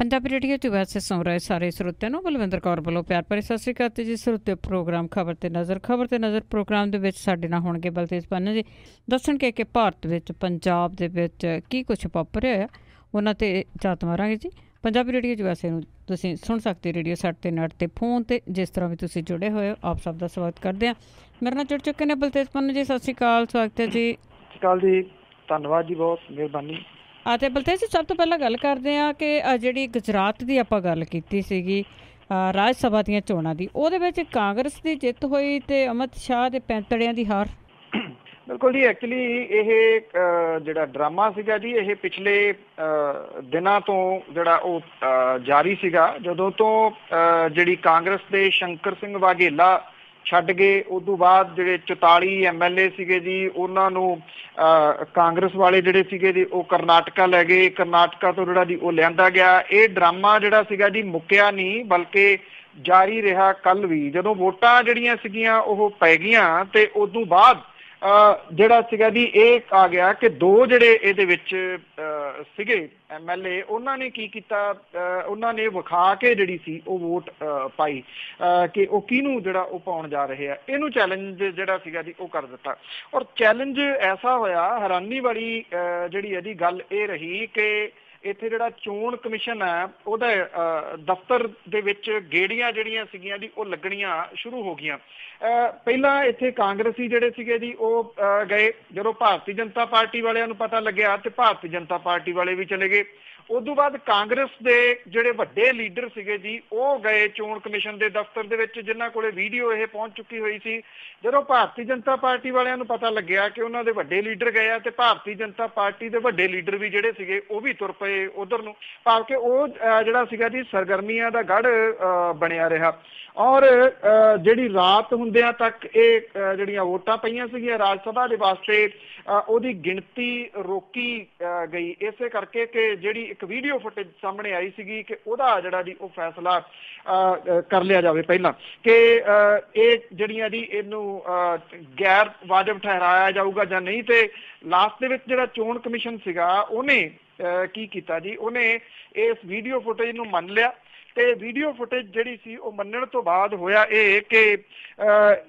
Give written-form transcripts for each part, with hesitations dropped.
Punjabi radio 'ਚ ਵੈਸੇ ਸੁਣ ਰਹੇ ਸਾਰੇ ਸਰੋਤਿਆਂ ਨੂੰ ਬਲਵਿੰਦਰ ਕੌਰ ਵੱਲੋਂ ਪਿਆਰ ਭਰੀ ਸਤਿ ਸ਼੍ਰੀ ਅਕਾਲ। ਤੇ ਜੀ ਸਰੋਤੇ ਪ੍ਰੋਗਰਾਮ ਖਬਰ ਤੇ ਨਜ਼ਰ ਪ੍ਰੋਗਰਾਮ ਦੇ ਵਿੱਚ ਸਾਡੇ ਨਾਲ ਹੋਣਗੇ ਬਲਤੇਜ ਪੰਨ ਜੀ, ਦੱਸਣਗੇ ਕਿ ਭਾਰਤ ਵਿੱਚ ਪੰਜਾਬ ਦੇ ਵਿੱਚ ਕੀ ਕੁਛ ਵਾਪਰਿਆ ਹੋਇਆ, ਉਹਨਾਂ 'ਤੇ ਝਾਤ ਮਾਰਾਂਗੇ ਜੀ। ਪੰਜਾਬੀ ਰੇਡੀਓ 'ਚ ਵੈਸੇ ਨੂੰ ਤੁਸੀਂ ਸੁਣ ਸਕਦੇ ਰੇਡੀਓ ਸੈਟ 'ਤੇ ਨੈੱਟ 'ਤੇ ਫੋਨ 'ਤੇ ਜਿਸ ਤਰ੍ਹਾਂ ਵੀ ਤੁਸੀਂ ਜੁੜੇ ਹੋਏ ਹੋ, ਆਪ ਸਭ ਦਾ ਸਵਾਗਤ ਕਰਦੇ ਹਾਂ। ਮੇਰੇ ਨਾਲ ਜੁੜ ਚੁੱਕੇ ਨੇ ਬਲਤੇਜ ਪੰਨ ਜੀ, ਸਤਿ ਸ਼੍ਰੀ ਅਕਾਲ, ਸਵਾਗਤ ਹੈ ਜੀ। ਸਤਿ ਸ਼੍ਰੀ ਅਕਾਲ ਜੀ, ਧੰਨਵਾਦ ਜੀ, ਬਹੁਤ ਮਿਹਰਬਾਨੀ। ਅਤੇ ਬਲਤੇਜ ਜੀ, ਸਭ ਤੋਂ ਪਹਿਲਾਂ ਗੱਲ ਕਰਦੇ ਹਾਂ ਕਿ ਜਿਹੜੀ ਗੁਜਰਾਤ ਦੀ ਆਪਾਂ ਗੱਲ ਕੀਤੀ ਸੀਗੀ ਰਾਜ ਸਭਾ ਦੀਆਂ ਚੋਣਾਂ ਦੀ, ਉਹਦੇ ਵਿੱਚ ਕਾਂਗਰਸ ਦੀ ਜਿੱਤ ਹੋਈ ਅਤੇ ਅਮਿਤ ਸ਼ਾਹ ਦੇ ਪੈਂਤੜਿਆਂ ਦੀ ਹਾਰ। ਬਿਲਕੁਲ ਜੀ, ਐਕਚੁਅਲੀ ਇਹ ਜਿਹੜਾ ਡਰਾਮਾ ਸੀਗਾ ਜੀ, ਇਹ ਪਿਛਲੇ ਦਿਨਾਂ ਤੋਂ ਜਿਹੜਾ ਉਹ ਜਾਰੀ ਸੀਗਾ। ਜਦੋਂ ਤੋਂ ਜਿਹੜੀ ਕਾਂਗਰਸ ਦੇ ਸ਼ੰਕਰ ਸਿੰਘ ਵਾਘੇਲਾ ਛੱਡ ਗਏ, ਉਸ ਤੋਂ ਬਾਅਦ ਜਿਹੜੇ 44 MLA ਸੀਗੇ ਜੀ, ਉਹਨਾਂ ਨੂੰ ਕਾਂਗਰਸ ਵਾਲੇ ਜਿਹੜੇ ਸੀਗੇ ਜੀ ਉਹ ਕਰਨਾਟਕਾ ਲੈ ਗਏ। ਕਰਨਾਟਕਾ ਤੋਂ ਜਿਹੜਾ ਜੀ ਉਹ ਲਿਆਂਦਾ ਗਿਆ। ਇਹ ਡਰਾਮਾ ਜਿਹੜਾ ਸੀਗਾ ਜੀ ਮੁੱਕਿਆ ਨਹੀਂ, ਬਲਕਿ ਜਾਰੀ ਰਿਹਾ। ਕੱਲ ਵੀ ਜਦੋਂ ਵੋਟਾਂ ਜਿਹੜੀਆਂ ਸੀਗੀਆਂ ਉਹ ਪੈ ਗਈਆਂ ਤੇ ਉਸ ਤੋਂ ਬਾਅਦ ਜਿਹੜਾ ਸੀਗਾ ਜੀ ਇਹ ਆ ਗਿਆ ਕਿ ਦੋ ਜਿਹੜੇ ਇਹਦੇ ਵਿੱਚ ਸੀਗੇ MLA, ਉਹਨਾਂ ਨੇ ਕੀ ਕੀਤਾ, ਉਹਨਾਂ ਨੇ ਵਿਖਾ ਕੇ ਜਿਹੜੀ ਸੀ ਉਹ ਵੋਟ ਪਾਈ ਕਿ ਉਹ ਕਿਹਨੂੰ ਜਿਹੜਾ ਉਹ ਪਾਉਣ ਜਾ ਰਹੇ ਆ। ਇਹਨੂੰ ਚੈਲੰਜ ਜਿਹੜਾ ਸੀਗਾ ਜੀ ਉਹ ਕਰ ਦਿੱਤਾ, ਔਰ ਚੈਲੰਜ ਐਸਾ ਹੋਇਆ, ਹੈਰਾਨੀ ਵਾਲੀ ਜਿਹੜੀ ਇਹਦੀ ਗੱਲ ਇਹ ਰਹੀ ਕਿ ਇੱਥੇ ਜਿਹੜਾ ਚੋਣ ਕਮਿਸ਼ਨ ਹੈ ਉਹਦਾ ਦਫ਼ਤਰ ਦੇ ਵਿੱਚ ਗੇੜੀਆਂ ਜਿਹੜੀਆਂ ਸੀਗੀਆਂ ਜੀ ਉਹ ਲੱਗਣੀਆਂ ਸ਼ੁਰੂ ਹੋ ਗਈਆਂ। ਪਹਿਲਾਂ ਇੱਥੇ ਕਾਂਗਰਸੀ ਜਿਹੜੇ ਸੀਗੇ ਜੀ ਉਹ ਗਏ। ਜਦੋਂ ਭਾਰਤੀ ਜਨਤਾ ਪਾਰਟੀ ਵਾਲਿਆਂ ਨੂੰ ਪਤਾ ਲੱਗਿਆ ਤੇ ਭਾਰਤੀ ਜਨਤਾ ਪਾਰਟੀ ਵਾਲੇ ਵੀ ਚਲੇ ਗਏ। ਉਸ ਤੋਂ ਬਾਅਦ ਕਾਂਗਰਸ ਦੇ ਜਿਹੜੇ ਵੱਡੇ ਲੀਡਰ ਸੀਗੇ ਜੀ ਉਹ ਗਏ ਚੋਣ ਕਮਿਸ਼ਨ ਦੇ ਦਫ਼ਤਰ ਦੇ ਵਿੱਚ, ਜਿਨ੍ਹਾਂ ਕੋਲੇ ਵੀਡੀਓ ਇਹ ਪਹੁੰਚ ਚੁੱਕੀ ਹੋਈ ਸੀ। ਜਦੋਂ ਭਾਰਤੀ ਜਨਤਾ ਪਾਰਟੀ ਵਾਲਿਆਂ ਨੂੰ ਪਤਾ ਲੱਗਿਆ ਕਿ ਉਹਨਾਂ ਦੇ ਵੱਡੇ ਲੀਡਰ ਗਏ ਆ ਤੇ ਭਾਰਤੀ ਜਨਤਾ ਪਾਰਟੀ ਦੇ ਵੱਡੇ ਲੀਡਰ ਵੀ ਜਿਹੜੇ ਸੀਗੇ ਉਹ ਵੀ ਤੁਰ ਪਏ ਉਧਰ ਨੂੰ, ਭਾਵ ਕਿ ਉਹ ਜਿਹੜਾ ਸੀਗਾ ਜੀ ਸਰਗਰਮੀਆਂ ਦਾ ਗੜ੍ਹ ਬਣਿਆ ਰਿਹਾ। ਔਰ ਜਿਹੜੀ ਰਾਤ ਹੁੰਦਿਆਂ ਤੱਕ ਇਹ ਜਿਹੜੀਆਂ ਵੋਟਾਂ ਪਈਆਂ ਸੀਗੀਆਂ ਰਾਜ ਸਭਾ ਦੇ ਵਾਸਤੇ, ਉਹਦੀ ਗਿਣਤੀ ਰੋਕੀ ਗਈ, ਇਸੇ ਕਰਕੇ ਕਿ ਜਿਹੜੀ ਇੱਕ ਵੀਡੀਓ ਫੁਟੇਜ ਸਾਹਮਣੇ ਆਈ ਸੀਗੀ ਕਿ ਉਹਦਾ ਜਿਹੜਾ ਜੀ ਉਹ ਫੈਸਲਾ ਕਰ ਲਿਆ ਜਾਵੇ ਪਹਿਲਾਂ ਕਿ ਇਹ ਜਿਹੜੀਆਂ ਜੀ ਇਹਨੂੰ ਗੈਰ ਵਾਜਬ ਠਹਿਰਾਇਆ ਜਾਊਗਾ ਜਾਂ ਨਹੀਂ। ਤੇ ਲਾਸਟ ਦੇ ਵਿੱਚ ਜਿਹੜਾ ਚੋਣ ਕਮਿਸ਼ਨ ਸੀਗਾ ਉਹਨੇ ਕੀ ਕੀਤਾ ਜੀ, ਉਹਨੇ ਇਸ ਵੀਡੀਓ ਫੁਟੇਜ ਨੂੰ ਮੰਨ ਲਿਆ। ਤੇ ਵੀਡੀਓ ਫੁਟੇਜ ਜਿਹੜੀ ਸੀ ਉਹ ਮੰਨਣ ਤੋਂ ਬਾਅਦ ਹੋਇਆ ਇਹ ਕਿ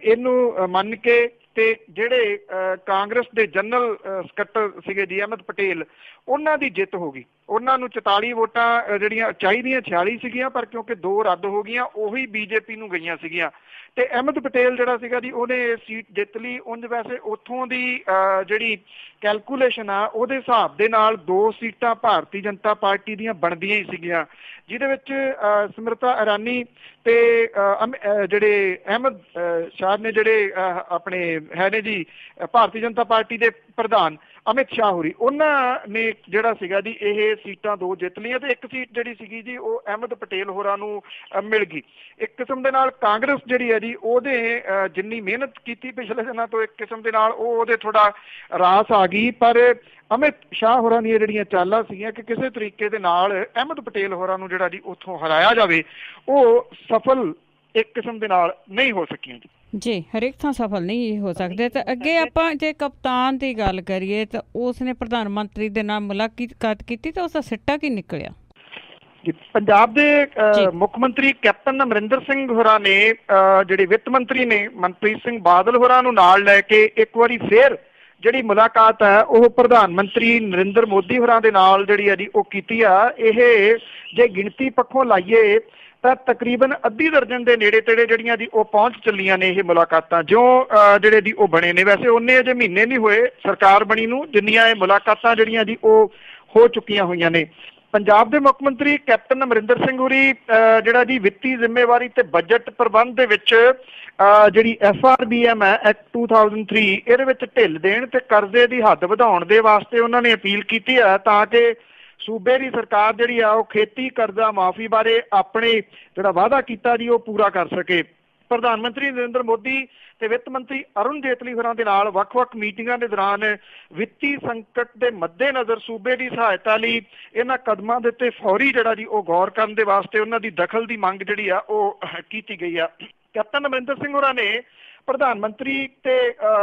ਇਹਨੂੰ ਮੰਨ ਕੇ ਤੇ ਜਿਹੜੇ ਕਾਂਗਰਸ ਦੇ ਜਨਰਲ ਸਕੱਤਰ ਸੀਗੇ ਜੀ ਅਹਿਮਦ ਪਟੇਲ, ਉਹਨਾਂ ਦੀ ਜਿੱਤ ਹੋ ਗਈ। ਉਹਨਾਂ ਨੂੰ 44 ਵੋਟਾਂ ਜਿਹੜੀਆਂ ਚਾਹੀਦੀਆਂ 46 ਸੀਗੀਆਂ, ਪਰ ਕਿਉਂਕਿ 2 ਰੱਦ ਹੋ ਗਈਆਂ, ਉਹੀ BJP ਨੂੰ ਗਈਆਂ ਸੀਗੀਆਂ। ਤੇ ਅਹਿਮਦ ਪਟੇਲ ਜਿਹੜਾ ਸੀਗਾ ਜੀ ਉਹਨੇ ਇਹ ਸੀਟ ਜਿੱਤ ਲਈ। ਉਂਝ ਵੈਸੇ ਉੱਥੋਂ ਦੀ ਜਿਹੜੀ ਕੈਲਕੂਲੇਸ਼ਨ ਆ ਉਹਦੇ ਹਿਸਾਬ ਦੇ ਨਾਲ 2 ਸੀਟਾਂ ਭਾਰਤੀ ਜਨਤਾ ਪਾਰਟੀ ਦੀਆਂ ਬਣਦੀਆਂ ਹੀ ਸੀਗੀਆਂ, ਜਿਹਦੇ ਵਿੱਚ ਸਮ੍ਰਿਤਾ ਇਰਾਨੀ ਤੇ ਜਿਹੜੇ ਅਹਿਮਦ ਸ਼ਾਹ ਨੇ, ਜਿਹੜੇ ਆਪਣੇ ਹੈ ਨੇ ਜੀ ਭਾਰਤੀ ਜਨਤਾ ਪਾਰਟੀ ਦੇ ਪ੍ਰਧਾਨ ਅਮਿਤ ਸ਼ਾਹ ਹੋਰੀ, ਉਹਨਾਂ ਨੇ ਜਿਹੜਾ ਸੀਗਾ ਜੀ ਇਹ ਸੀਟਾਂ 2 ਜਿੱਤ ਲਈਆਂ ਤੇ ਇੱਕ ਸੀਟ ਜਿਹੜੀ ਸੀਗੀ ਜੀ ਉਹ ਅਹਿਮਦ ਪਟੇਲ ਹੋਰਾਂ ਨੂੰ ਮਿਲ ਗਈ। ਇੱਕ ਕਿਸਮ ਦੇ ਨਾਲ ਕਾਂਗਰਸ ਜਿਹੜੀ ਹੈ ਜੀ ਉਹਦੇ ਜਿੰਨੀ ਮਿਹਨਤ ਕੀਤੀ ਪਿਛਲੇ ਦਿਨਾਂ ਤੋਂ, ਇੱਕ ਕਿਸਮ ਦੇ ਨਾਲ ਉਹਦੇ ਥੋੜਾ ਰਾਸ ਆ ਗਈ। ਪਰ ਅਮਿਤ ਸ਼ਾਹ ਹੋਰਾਂ ਦੀਆਂ ਜਿਹੜੀਆਂ ਚਾਲਾਂ ਸੀਗੀਆਂ ਕਿ ਕਿਸੇ ਤਰੀਕੇ ਦੇ ਨਾਲ ਅਹਿਮਦ ਪਟੇਲ ਹੋਰਾਂ ਨੂੰ ਜਿਹੜਾ ਜੀ ਉੱਥੋਂ ਹਰਾਇਆ ਜਾਵੇ, ਉਹ ਸਫਲ ਇੱਕ ਕਿਸਮ ਦੇ ਨਾਲ ਨਹੀਂ ਹੋ ਸਕੀਆਂ ਜੀ। ਹਰੇਕ ਥਾਂ ਸਫਲ ਨਹੀਂ ਹੋ ਸਕਦੇ। ਤੇ ਅੱਗੇ ਆਪਾਂ ਜੇ ਕਪਤਾਨ ਦੀ ਗੱਲ ਕਰੀਏ ਤਾਂ ਉਸ ਨੇ ਪ੍ਰਧਾਨ ਮੰਤਰੀ ਦੇ ਨਾਲ ਮੁਲਾਕਾਤ ਕੀਤੀ ਤਾਂ ਉਸਦਾ ਸਿੱਟਾ ਕੀ ਨਿਕਲਿਆ? ਪੰਜਾਬ ਦੇ ਮੁੱਖ ਮੰਤਰੀ ਕੈਪਟਨ ਅਮਰਿੰਦਰ ਸਿੰਘ ਹੋਰਾਂ ਨੇ ਜਿਹੜੇ ਵਿੱਤ ਮੰਤਰੀ ਨੇ ਮਨਪ੍ਰੀਤ ਸਿੰਘ ਬਾਦਲ ਹੋਰਾਂ ਨੂੰ ਨਾਲ ਲੈ ਕੇ ਇੱਕ ਵਾਰੀ ਫੇਰ ਜਿਹੜੀ ਮੁਲਾਕਾਤ ਹੈ ਉਹ ਪ੍ਰਧਾਨ ਮੰਤਰੀ ਨਰਿੰਦਰ ਮੋਦੀ ਹੋਰਾਂ ਦੇ ਨਾਲ ਜਿਹੜੀ ਹੈ ਜੀ ਉਹ ਕੀਤੀ ਆ। ਇਹ ਜੇ ਗਿਣਤੀ ਪੱਖੋਂ ਲਾਈਏ ਤਾਂ ਤਕਰੀਬਨ ਅੱਧੀ ਦਰਜਨ ਦੇ ਨੇੜੇ ਤੇੜੇ ਜਿਹੜੀਆਂ ਜੀ ਉਹ ਪਹੁੰਚ ਚੱਲੀਆਂ ਨੇ ਇਹ ਮੁਲਾਕਾਤਾਂ, ਜੋ ਜਿਹੜੇ ਜੀ ਉਹ ਬਣੇ ਨੇ। ਵੈਸੇ ਉਹਨੇ ਅਜੇ ਮਹੀਨੇ ਨਹੀਂ ਹੋਏ ਸਰਕਾਰ ਬਣੀ ਨੂੰ, ਜਿੰਨੀਆਂ ਇਹ ਮੁਲਾਕਾਤਾਂ ਜਿਹੜੀਆਂ ਜੀ ਉਹ ਹੋ ਚੁੱਕੀਆਂ ਹੋਈਆਂ ਨੇ। ਪੰਜਾਬ ਦੇ ਮੁੱਖ ਮੰਤਰੀ ਕੈਪਟਨ ਅਮਰਿੰਦਰ ਸਿੰਘ ਹੋਰੀ ਜਿਹੜਾ ਜੀ ਵਿੱਤੀ ਜ਼ਿੰਮੇਵਾਰੀ ਤੇ ਬਜਟ ਪ੍ਰਬੰਧ ਦੇ ਵਿੱਚ ਜਿਹੜੀ FRBM ਹੈ ਐਕਟ 2003, ਇਹਦੇ ਵਿੱਚ ਢਿੱਲ ਦੇਣ ਤੇ ਕਰਜ਼ੇ ਦੀ ਹੱਦ ਵਧਾਉਣ ਦੇ ਵਾਸਤੇ ਉਹਨਾਂ ਨੇ ਅਪੀਲ ਕੀਤੀ ਹੈ ਤਾਂ ਕਿ ਸੂਬੇ ਦੀ ਸਰਕਾਰ ਜਿਹੜੀ ਆ ਉਹ ਖੇਤੀ ਕਰਜ਼ਾ ਮਾਫੀ ਬਾਰੇ ਆਪਣੇ ਜਿਹੜਾ ਵਾਅਦਾ ਕੀਤਾ ਜੀ ਉਹ ਪੂਰਾ ਕਰ ਸਕੇ। ਪ੍ਰਧਾਨ ਮੰਤਰੀ ਨਰਿੰਦਰ ਮੋਦੀ ਤੇ ਵਿੱਤ ਮੰਤਰੀ ਅਰੁਣ ਜੇਤਲੀ ਹੋਰਾਂ ਦੇ ਨਾਲ ਵੱਖ-ਵੱਖ ਮੀਟਿੰਗਾਂ ਦੇ ਦੌਰਾਨ ਵਿੱਤੀ ਸੰਕਟ ਦੇ ਮੱਦੇਨਜ਼ਰ ਸੂਬੇ ਦੀ ਸਹਾਇਤਾ ਲਈ ਇਹਨਾਂ ਕਦਮਾਂ ਦੇ ਉੱਤੇ ਫੌਰੀ ਜਿਹੜਾ ਜੀ ਉਹ ਗੌਰ ਕਰਨ ਦੇ ਵਾਸਤੇ ਉਹਨਾਂ ਦੀ ਦਖਲ ਦੀ ਮੰਗ ਜਿਹੜੀ ਆ ਉਹ ਕੀਤੀ ਗਈ ਆ। ਕੈਪਟਨ ਅਮਰਿੰਦਰ ਸਿੰਘ ਹੋਰਾਂ ਨੇ ਪ੍ਰਧਾਨ ਮੰਤਰੀ ਤੇ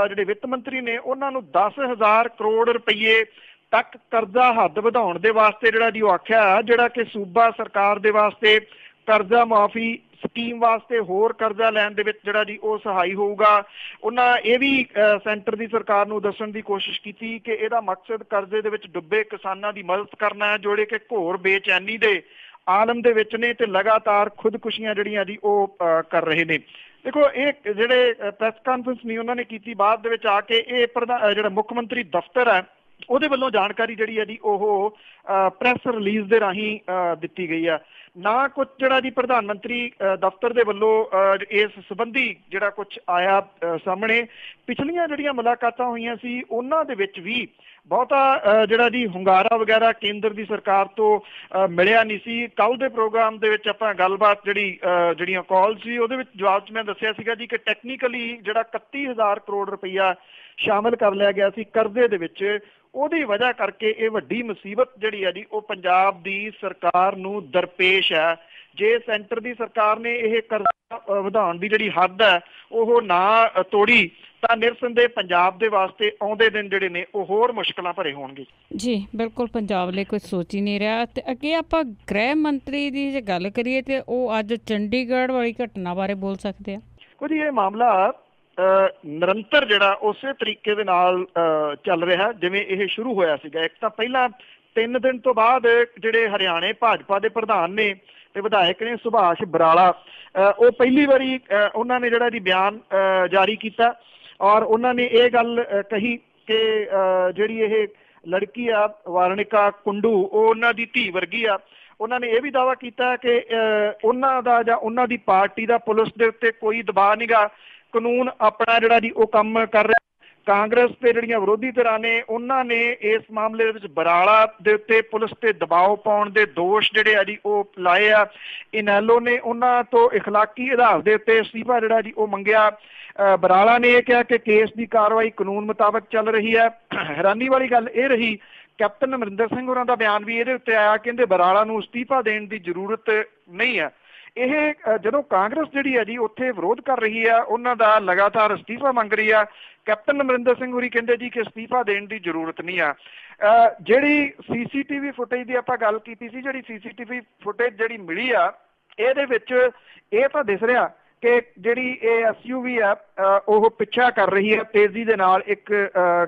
ਜਿਹੜੇ ਵਿੱਤ ਮੰਤਰੀ ਨੇ ਉਹਨਾਂ ਨੂੰ 10,000 ਕਰੋੜ ਰੁਪਈਏ ਤੱਕ ਕਰਜ਼ਾ ਹੱਦ ਵਧਾਉਣ ਦੇ ਵਾਸਤੇ ਜਿਹੜਾ ਜੀ ਉਹ ਆਖਿਆ, ਜਿਹੜਾ ਕਿ ਸੂਬਾ ਸਰਕਾਰ ਦੇ ਵਾਸਤੇ ਕਰਜ਼ਾ ਮਾਫੀ ਸਕੀਮ ਵਾਸਤੇ ਹੋਰ ਕਰਜ਼ਾ ਲੈਣ ਦੇ ਵਿੱਚ ਜਿਹੜਾ ਜੀ ਉਹ ਸਹਾਈ ਹੋਊਗਾ। ਉਹਨਾਂ ਇਹ ਵੀ ਸੈਂਟਰ ਦੀ ਸਰਕਾਰ ਨੂੰ ਦੱਸਣ ਦੀ ਕੋਸ਼ਿਸ਼ ਕੀਤੀ ਕਿ ਇਹਦਾ ਮਕਸਦ ਕਰਜ਼ੇ ਦੇ ਵਿੱਚ ਡੁੱਬੇ ਕਿਸਾਨਾਂ ਦੀ ਮਦਦ ਕਰਨਾ ਹੈ, ਜਿਹੜੇ ਕਿ ਘੋਰ ਬੇਚੈਨੀ ਦੇ ਆਲਮ ਦੇ ਵਿੱਚ ਨੇ ਤੇ ਲਗਾਤਾਰ ਖੁਦਕੁਸ਼ੀਆਂ ਜਿਹੜੀਆਂ ਜੀ ਉਹ ਕਰ ਰਹੇ ਨੇ। ਦੇਖੋ, ਇਹ ਜਿਹੜੇ ਪ੍ਰੈਸ ਕਾਨਫਰੰਸ ਨਹੀਂ ਉਹਨਾਂ ਨੇ ਕੀਤੀ, ਬਾਅਦ ਦੇ ਵਿੱਚ ਆ ਕੇ ਇਹ ਜਿਹੜਾ ਮੁੱਖ ਮੰਤਰੀ ਦਫ਼ਤਰ ਹੈ ਉਹਦੇ ਵੱਲੋਂ ਜਾਣਕਾਰੀ ਜਿਹੜੀ ਹੈ ਜੀ ਉਹ ਪ੍ਰੈਸ ਰਿਲੀਜ਼ ਦੇ ਰਾਹੀਂ ਦਿੱਤੀ ਗਈ ਆ। ਨਾ ਕੁਝ ਜਿਹੜਾ ਜੀ ਪ੍ਰਧਾਨ ਮੰਤਰੀ ਦਫ਼ਤਰ ਦੇ ਵੱਲੋਂ ਇਸ ਸੰਬੰਧੀ ਜਿਹੜਾ ਕੁਝ ਆਇਆ ਸਾਹਮਣੇ। ਪਿਛਲੀਆਂ ਜਿਹੜੀਆਂ ਮੁਲਾਕਾਤਾਂ ਹੋਈਆਂ ਸੀ ਉਹਨਾਂ ਦੇ ਵਿੱਚ ਵੀ ਬਹੁਤਾ ਜਿਹੜਾ ਜੀ ਹੁੰਗਾਰਾ ਵਗੈਰਾ ਕੇਂਦਰ ਦੀ ਸਰਕਾਰ ਤੋਂ ਮਿਲਿਆ ਨਹੀਂ ਸੀ। ਕੱਲ੍ਹ ਦੇ ਪ੍ਰੋਗਰਾਮ ਦੇ ਵਿੱਚ ਆਪਾਂ ਗੱਲਬਾਤ ਜਿਹੜੀਆਂ ਕਾਲ ਸੀ ਉਹਦੇ ਵਿੱਚ ਜਵਾਬ 'ਚ ਮੈਂ ਦੱਸਿਆ ਸੀਗਾ ਜੀ ਕਿ ਟੈਕਨੀਕਲੀ ਜਿਹੜਾ 31,000 ਕਰੋੜ ਰੁਪਈਆ ਸ਼ਾਮਿਲ ਕਰ ਲਿਆ ਗਿਆ ਸੀ ਕਰਜ਼ੇ ਦੇ ਵਿੱਚ। ਉਹਦੀ ਵਜ੍ਹਾ ਕਰਕੇ ਇਹ ਵੱਡੀ ਮੁਸੀਬਤ ਜਿਹੜੀ ਹੈ ਜੀ ਉਹ ਪੰਜਾਬ ਦੀ ਸਰਕਾਰ ਨੂੰ ਦਰਪੇਸ਼ ਹੈ। ਜੇ ਸੈਂਟਰ ਦੀ ਸਰਕਾਰ ਨੇ ਇਹ ਕਰਜ਼ਾ ਵਧਾਉਣ ਦੀ ਜਿਹੜੀ ਹੱਦ ਹੈ ਉਹ ਨਾ ਤੋੜੀ ਤਾਂ ਨਿਰਸੰਦੇਹ ਪੰਜਾਬ ਦੇ ਵਾਸਤੇ ਆਉਂਦੇ ਦਿਨ ਜਿਹੜੇ ਨੇ ਉਹ ਹੋਰ ਮੁਸ਼ਕਲਾਂ ਭਰੇ ਹੋਣਗੇ। ਜੀ ਬਿਲਕੁਲ, ਪੰਜਾਬ ਲਈ ਕੁਝ ਸੋਚ ਹੀ ਨਹੀਂ ਰਿਹਾ। ਤੇ ਅੱਗੇ ਆਪਾਂ ਗ੍ਰਹਿ ਮੰਤਰੀ ਦੀ ਜੇ ਗੱਲ ਕਰੀਏ ਤੇ ਉਹ ਅੱਜ ਚੰਡੀਗੜ੍ਹ ਵਾਲੀ ਘਟਨਾ ਬਾਰੇ ਬੋਲ ਸਕਦੇ ਆ ਕੁਝ। ਇਹ ਮਾਮਲਾ ਨਿਰੰਤਰ ਜਿਹੜਾ ਉਸੇ ਤਰੀਕੇ ਦੇ ਨਾਲ ਚੱਲ ਰਿਹਾ ਜਿਵੇਂ ਇਹ ਸ਼ੁਰੂ ਹੋਇਆ ਸੀਗਾ। ਇੱਕ ਤਾਂ ਪਹਿਲਾਂ 3 ਦਿਨ ਤੋਂ ਬਾਅਦ ਜਿਹੜੇ ਹਰਿਆਣੇ ਭਾਜਪਾ ਦੇ ਪ੍ਰਧਾਨ ਨੇ ਤੇ ਵਿਧਾਇਕ ਨੇ ਸੁਭਾਸ਼ ਬਰਾਲਾ, ਉਹ ਪਹਿਲੀ ਵਾਰੀ ਉਹਨਾਂ ਨੇ ਜਿਹੜਾ ਜੀ ਬਿਆਨ ਜਾਰੀ ਕੀਤਾ ਔਰ ਉਹਨਾਂ ਨੇ ਇਹ ਗੱਲ ਕਹੀ ਕਿ ਜਿਹੜੀ ਇਹ ਲੜਕੀ ਆ ਵਾਰਣਿਕਾ ਕੁੰਡੂ ਉਹ ਉਹਨਾਂ ਦੀ ਧੀ ਵਰਗੀ ਆ। ਉਹਨਾਂ ਨੇ ਇਹ ਵੀ ਦਾਅਵਾ ਕੀਤਾ ਕਿ ਉਹਨਾਂ ਦਾ ਜਾਂ ਉਹਨਾਂ ਦੀ ਪਾਰਟੀ ਦਾ ਪੁਲਿਸ ਦੇ ਉੱਤੇ ਕੋਈ ਦਬਾਅ ਨਹੀਂਗਾ, ਕਾਨੂੰਨ ਆਪਣਾ ਜਿਹੜਾ ਜੀ ਉਹ ਕੰਮ ਕਰ ਰਿਹਾ। ਕਾਂਗਰਸ ਤੇ ਜਿਹੜੀਆਂ ਵਿਰੋਧੀ ਧਿਰਾਂ ਨੇ ਉਹਨਾਂ ਨੇ ਇਸ ਮਾਮਲੇ ਦੇ ਵਿੱਚ ਬਰਾਲਾ ਦੇ ਉੱਤੇ ਪੁਲਿਸ ਤੇ ਦਬਾਅ ਪਾਉਣ ਦੇ ਦੋਸ਼ ਜਿਹੜੇ ਆ ਜੀ ਉਹ ਲਾਏ ਆ। ਇਨੈਲੋ ਨੇ ਉਹਨਾਂ ਤੋਂ ਇਖਲਾਕੀ ਆਧਾਰ ਦੇ ਉੱਤੇ ਅਸਤੀਫਾ ਜਿਹੜਾ ਜੀ ਉਹ ਮੰਗਿਆ। ਬਰਾਲਾ ਨੇ ਇਹ ਕਿਹਾ ਕਿ ਕੇਸ ਦੀ ਕਾਰਵਾਈ ਕਾਨੂੰਨ ਮੁਤਾਬਕ ਚੱਲ ਰਹੀ ਹੈ। ਹੈਰਾਨੀ ਵਾਲੀ ਗੱਲ ਇਹ ਰਹੀ, ਕੈਪਟਨ ਅਮਰਿੰਦਰ ਸਿੰਘ ਹੋਰਾਂ ਦਾ ਬਿਆਨ ਵੀ ਇਹਦੇ ਉੱਤੇ ਆਇਆ, ਕਹਿੰਦੇ ਬਰਾਲਾ ਨੂੰ ਅਸਤੀਫਾ ਦੇਣ ਦੀ ਜ਼ਰੂਰਤ ਨਹੀਂ ਹੈ। ਇਹ ਜਦੋਂ ਕਾਂਗਰਸ ਜਿਹੜੀ ਹੈ ਜੀ ਉੱਥੇ ਵਿਰੋਧ ਕਰ ਰਹੀ ਆ, ਉਹਨਾਂ ਦਾ ਲਗਾਤਾਰ ਅਸਤੀਫਾ ਮੰਗ ਰਹੀ ਆ, ਕੈਪਟਨ ਅਮਰਿੰਦਰ ਸਿੰਘ ਹੋਰੀ ਕਹਿੰਦੇ ਜੀ ਕਿ ਅਸਤੀਫਾ ਦੇਣ ਦੀ ਜ਼ਰੂਰਤ ਨਹੀਂ ਆ। ਜਿਹੜੀ CCTV ਫੁਟੇਜ ਦੀ ਆਪਾਂ ਗੱਲ ਕੀਤੀ ਸੀ, ਜਿਹੜੀ CCTV ਫੁਟੇਜ ਜਿਹੜੀ ਮਿਲੀ ਆ ਇਹਦੇ ਵਿੱਚ ਇਹ ਤਾਂ ਦਿਸ ਰਿਹਾ ਕਿ ਜਿਹੜੀ ਇਹ SUV ਆ ਉਹ ਪਿੱਛਾ ਕਰ ਰਹੀ ਹੈ ਤੇਜ਼ੀ ਦੇ ਨਾਲ ਇੱਕ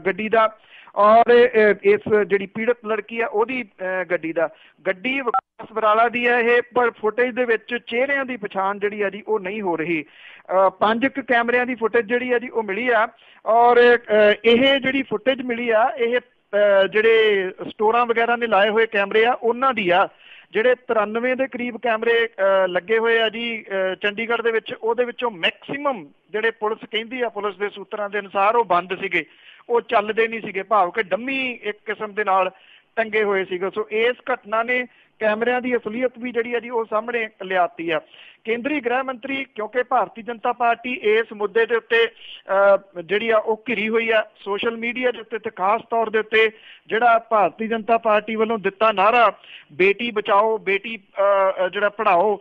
ਗੱਡੀ ਦਾ ਔਰ ਇਸ ਜਿਹੜੀ ਪੀੜਤ ਲੜਕੀ ਆ ਉਹਦੀ ਗੱਡੀ ਵਿਕਾਸ ਬਰਾਲਾ ਦੀ ਹੈ ਇਹ, ਪਰ ਫੁਟੇਜ ਦੇ ਵਿੱਚ ਚਿਹਰਿਆਂ ਦੀ ਪਛਾਣ ਜਿਹੜੀ ਆ ਜੀ ਉਹ ਨਹੀਂ ਹੋ ਰਹੀ। 5 ਕੈਮਰਿਆਂ ਦੀ ਫੁਟੇਜ ਜਿਹੜੀ ਆ ਜੀ ਉਹ ਮਿਲੀ ਆ ਔਰ ਇਹ ਜਿਹੜੀ ਫੁਟੇਜ ਮਿਲੀ ਆ ਇਹ ਜਿਹੜੇ ਸਟੋਰਾਂ ਵਗੈਰਾ ਨੇ ਲਾਏ ਹੋਏ ਕੈਮਰੇ ਆ ਉਹਨਾਂ ਦੀ ਆ। ਜਿਹੜੇ 93 ਦੇ ਕਰੀਬ ਕੈਮਰੇ ਲੱਗੇ ਹੋਏ ਆ ਜੀ ਚੰਡੀਗੜ੍ਹ ਦੇ ਵਿੱਚ, ਉਹਦੇ ਵਿੱਚੋਂ ਮੈਕਸੀਮਮ ਜਿਹੜੇ ਪੁਲਿਸ ਕਹਿੰਦੀ ਆ, ਪੁਲਿਸ ਦੇ ਸੂਤਰਾਂ ਦੇ ਅਨੁਸਾਰ ਉਹ ਬੰਦ ਸੀਗੇ, ਉਹ ਚੱਲਦੇ ਨਹੀਂ ਸੀਗੇ, ਭਾਵ ਕਿ ਡੰਮੀ ਇੱਕ ਕਿਸਮ ਦੇ ਨਾਲ ਟੰਗੇ ਹੋਏ ਸੀਗੇ। ਸੋ ਇਸ ਘਟਨਾ ਨੇ ਕੈਮਰਿਆਂ ਦੀ ਅਸਲੀਅਤ ਵੀ ਜਿਹੜੀ ਆ ਜੀ ਉਹ ਸਾਹਮਣੇ ਲਿਆਤੀ ਆ। ਕੇਂਦਰੀ ਗ੍ਰਹਿ ਮੰਤਰੀ, ਕਿਉਂਕਿ ਭਾਰਤੀ ਜਨਤਾ ਪਾਰਟੀ ਇਸ ਮੁੱਦੇ ਦੇ ਉੱਤੇ ਜਿਹੜੀ ਆ ਉਹ ਘਿਰੀ ਹੋਈ ਆ ਸੋਸ਼ਲ ਮੀਡੀਆ ਦੇ ਉੱਤੇ, ਤੇ ਖਾਸ ਤੌਰ ਦੇ ਉੱਤੇ ਜਿਹੜਾ ਭਾਰਤੀ ਜਨਤਾ ਪਾਰਟੀ ਵੱਲੋਂ ਦਿੱਤਾ ਨਾਅਰਾ ਬੇਟੀ ਬਚਾਓ ਬੇਟੀ ਜਿਹੜਾ ਪੜ੍ਹਾਓ,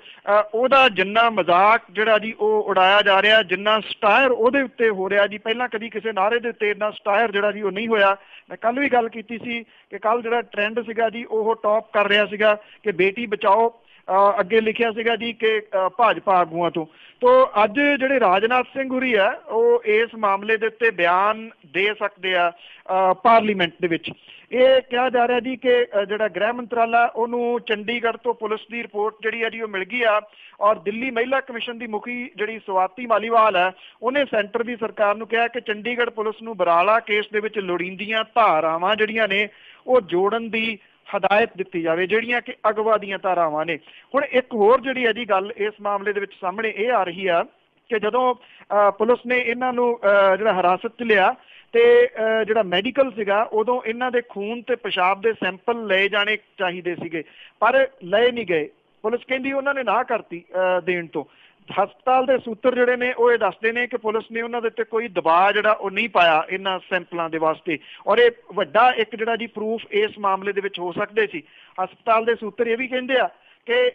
ਉਹਦਾ ਜਿੰਨਾ ਮਜ਼ਾਕ ਜਿਹੜਾ ਜੀ ਉਹ ਉਡਾਇਆ ਜਾ ਰਿਹਾ, ਜਿੰਨਾ ਸਟਾਇਰ ਉਹਦੇ ਉੱਤੇ ਹੋ ਰਿਹਾ ਜੀ, ਪਹਿਲਾਂ ਕਦੀ ਕਿਸੇ ਨਾਅਰੇ ਦੇ ਉੱਤੇ ਇੰਨਾ ਸਟਾਇਰ ਜਿਹੜਾ ਜੀ ਉਹ ਨਹੀਂ ਹੋਇਆ। ਮੈਂ ਕੱਲ ਵੀ ਗੱਲ ਕੀਤੀ ਸੀ ਕਿ ਕੱਲ ਜਿਹੜਾ ਟ੍ਰੈਂਡ ਸੀਗਾ ਜੀ ਉਹ ਟੌਪ ਕਰ ਰਿਹਾ ਸੀਗਾ ਕਿ ਬੇਟੀ ਬਚਾਓ, ਅੱਗੇ ਲਿਖਿਆ ਸੀਗਾ ਜੀ ਕਿ ਭਾਜਪਾ ਆਗੂਆਂ ਤੋਂ। ਅੱਜ ਜਿਹੜੇ ਰਾਜਨਾਥ ਸਿੰਘ ਹੋਰੀ ਆ ਉਹ ਇਸ ਮਾਮਲੇ ਦੇ ਉੱਤੇ ਬਿਆਨ ਦੇ ਸਕਦੇ ਆ ਪਾਰਲੀਮੈਂਟ ਦੇ ਵਿੱਚ। ਇਹ ਕਿਹਾ ਜਾ ਰਿਹਾ ਜੀ ਕਿ ਜਿਹੜਾ ਗ੍ਰਹਿ ਮੰਤਰਾਲਾ ਉਹਨੂੰ ਚੰਡੀਗੜ੍ਹ ਤੋਂ ਪੁਲਿਸ ਦੀ ਰਿਪੋਰਟ ਜਿਹੜੀ ਆ ਜੀ ਉਹ ਮਿਲ ਗਈ ਆ ਔਰ ਦਿੱਲੀ ਮਹਿਲਾ ਕਮਿਸ਼ਨ ਦੀ ਮੁਖੀ ਜਿਹੜੀ ਸਵਾਤੀ ਮਾਲੀਵਾਲ ਹੈ ਉਹਨੇ ਸੈਂਟਰ ਦੀ ਸਰਕਾਰ ਨੂੰ ਕਿਹਾ ਕਿ ਚੰਡੀਗੜ੍ਹ ਪੁਲਿਸ ਨੂੰ ਬਰਾਲਾ ਕੇਸ ਦੇ ਵਿੱਚ ਲੋੜੀਂਦੀਆਂ ਧਾਰਾਵਾਂ ਜਿਹੜੀਆਂ ਨੇ ਉਹ ਜੋੜਨ ਦੀ ਹਦਾਇਤ ਦਿੱਤੀ ਜਾਵੇ, ਜਿਹੜੀਆਂ ਕਿ ਅਗਵਾ ਦੀਆਂ ਧਾਰਾਵਾਂ ਨੇ। ਹੁਣ ਇੱਕ ਹੋਰ ਜਿਹੜੀ ਹੈ ਜੀ ਗੱਲ ਇਸ ਮਾਮਲੇ ਦੇ ਵਿੱਚ ਸਾਹਮਣੇ ਇਹ ਆ ਰਹੀ ਆ ਕਿ ਜਦੋਂ ਪੁਲਿਸ ਨੇ ਇਹਨਾਂ ਨੂੰ ਜਿਹੜਾ ਹਿਰਾਸਤ 'ਚ ਲਿਆ ਤੇ ਜਿਹੜਾ ਮੈਡੀਕਲ ਸੀਗਾ ਉਦੋਂ ਇਹਨਾਂ ਦੇ ਖੂਨ ਤੇ ਪਿਸ਼ਾਬ ਦੇ ਸੈਂਪਲ ਲਏ ਜਾਣੇ ਚਾਹੀਦੇ ਸੀਗੇ, ਪਰ ਲਏ ਨਹੀਂ ਗਏ। ਪੁਲਿਸ ਕਹਿੰਦੀ ਉਹਨਾਂ ਨੇ ਨਾ ਕਰਤੀ ਦੇਣ ਤੋਂ। ਹਸਪਤਾਲ ਦੇ ਸੂਤਰ ਜਿਹੜੇ ਨੇ ਉਹ ਇਹ ਦੱਸਦੇ ਨੇ ਕਿ ਪੁਲਿਸ ਨੇ ਉਹਨਾਂ ਦੇ ਉੱਤੇ ਕੋਈ ਦਬਾਅ ਜਿਹੜਾ ਉਹ ਨਹੀਂ ਪਾਇਆ ਇਹਨਾਂ ਸੈਂਪਲਾਂ ਦੇ ਵਾਸਤੇ, ਔਰ ਇਹ ਵੱਡਾ ਇੱਕ ਜਿਹੜਾ ਜੀ ਪ੍ਰੂਫ ਇਸ ਮਾਮਲੇ ਦੇ ਵਿੱਚ ਹੋ ਸਕਦੇ ਸੀ। ਹਸਪਤਾਲ ਦੇ ਸੂਤਰ ਇਹ ਵੀ ਕਹਿੰਦੇ ਆ ਕਿ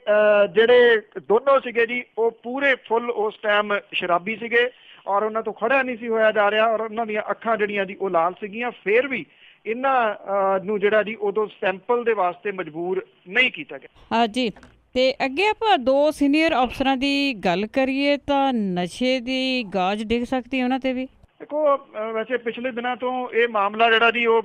ਜਿਹੜੇ ਦੋਨੋਂ ਸੀਗੇ ਜੀ ਉਹ ਪੂਰੇ ਫੁੱਲ ਉਸ ਟਾਈਮ ਸ਼ਰਾਬੀ ਸੀਗੇ ਔਰ ਉਹਨਾਂ ਤੋਂ ਖੜਾ ਨਹੀਂ ਸੀ ਹੋਇਆ ਜਾ ਰਿਹਾ ਔਰ ਉਹਨਾਂ ਦੀਆਂ ਅੱਖਾਂ ਜਿਹੜੀਆਂ ਜੀ ਉਹ ਲਾਲ ਸੀਗੀਆਂ, ਫਿਰ ਵੀ ਇਹਨਾਂ ਨੂੰ ਜਿਹੜਾ ਜੀ ਉਦੋਂ ਸੈਂਪਲ ਦੇ ਵਾਸਤੇ ਮਜਬੂਰ ਨਹੀਂ ਕੀਤਾ ਗਿਆ। ਹਾਂਜੀ, ਤੇ ਅੱਗੇ ਆਪਾਂ 2 ਸੀਨੀਅਰ ਅਫਸਰਾਂ ਦੀ ਗੱਲ ਕਰੀਏ ਤਾਂ ਨਸ਼ੇ ਦੀ ਗਾਜ ਡਿੱਗ ਸਕਦੀ ਉਹਨਾਂ ਤੇ ਵੀ। ਦੇਖੋ, ਵੈਸੇ ਪਿਛਲੇ ਦਿਨਾਂ ਤੋਂ ਇਹ ਮਾਮਲਾ ਜਿਹੜਾ ਜੀ ਉਹ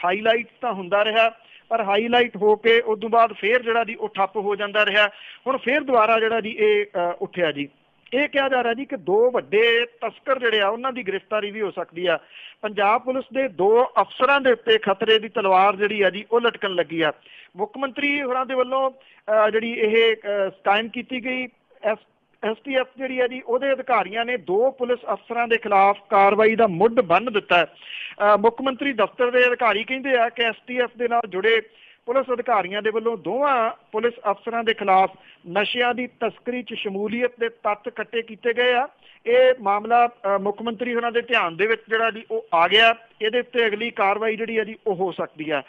ਹਾਈਲਾਈਟ ਤਾਂ ਹੁੰਦਾ ਰਿਹਾ, ਪਰ ਹਾਈਲਾਈਟ ਹੋ ਕੇ ਉਸ ਤੋਂ ਬਾਅਦ ਫੇਰ ਜਿਹੜਾ ਜੀ ਉਹ ਠੱਪ ਹੋ ਜਾਂਦਾ ਰਿਹਾ। ਹੁਣ ਫੇਰ ਦੁਬਾਰਾ ਜਿਹੜਾ ਜੀ ਇਹ ਉੱਠਿਆ ਜੀ। ਇਹ ਕਿਹਾ ਜਾ ਰਿਹਾ ਜੀ ਕਿ 2 ਵੱਡੇ ਤਸਕਰ ਜਿਹੜੇ ਆ ਉਹਨਾਂ ਦੀ ਗ੍ਰਿਫਤਾਰੀ ਵੀ ਹੋ ਸਕਦੀ ਆ। ਪੰਜਾਬ ਪੁਲਿਸ ਦੇ 2 ਅਫਸਰਾਂ ਦੇ ਉੱਤੇ ਖਤਰੇ ਦੀ ਤਲਵਾਰ ਜਿਹੜੀ ਆ ਜੀ ਉਹ ਲਟਕਣ ਲੱਗੀ ਆ। ਮੁੱਖ ਮੰਤਰੀ ਹੋਰਾਂ ਦੇ ਵੱਲੋਂ ਜਿਹੜੀ ਇਹ ਕਾਇਮ ਕੀਤੀ ਗਈ STF ਜਿਹੜੀ ਆ ਜੀ ਉਹਦੇ ਅਧਿਕਾਰੀਆਂ ਨੇ 2 ਪੁਲਿਸ ਅਫਸਰਾਂ ਦੇ ਖਿਲਾਫ ਕਾਰਵਾਈ ਦਾ ਮੁੱਢ ਬੰਨ੍ਹ ਦਿੱਤਾ ਹੈ। ਮੁੱਖ ਮੰਤਰੀ ਦਫ਼ਤਰ ਦੇ ਅਧਿਕਾਰੀ ਕਹਿੰਦੇ ਆ ਕਿ STF ਦੇ ਨਾਲ ਜੁੜੇ ਪੁਲਿਸ ਅਧਿਕਾਰੀਆਂ ਦੇ ਵੱਲੋਂ 2 ਪੁਲਿਸ ਅਫਸਰਾਂ ਦੇ ਖਿਲਾਫ ਨਸ਼ਿਆਂ ਦੀ ਤਸਕਰੀ 'ਚ ਸ਼ਮੂਲੀਅਤ ਦੇ ਤੱਤ ਕੱਟੇ ਕੀਤੇ ਗਏ ਆ। ਇਹ ਮਾਮਲਾ ਮੁੱਖ ਮੰਤਰੀ ਹੋਰਾਂ ਦੇ ਧਿਆਨ ਦੇ ਵਿੱਚ ਜਿਹੜਾ ਜੀ ਉਹ ਆ ਗਿਆ। ਇਹਦੇ ਉੱਤੇ ਅਗਲੀ ਕਾਰਵਾਈ ਜਿਹੜੀ ਆ ਜੀ ਉਹ ਹੋ ਸਕਦੀ ਆ।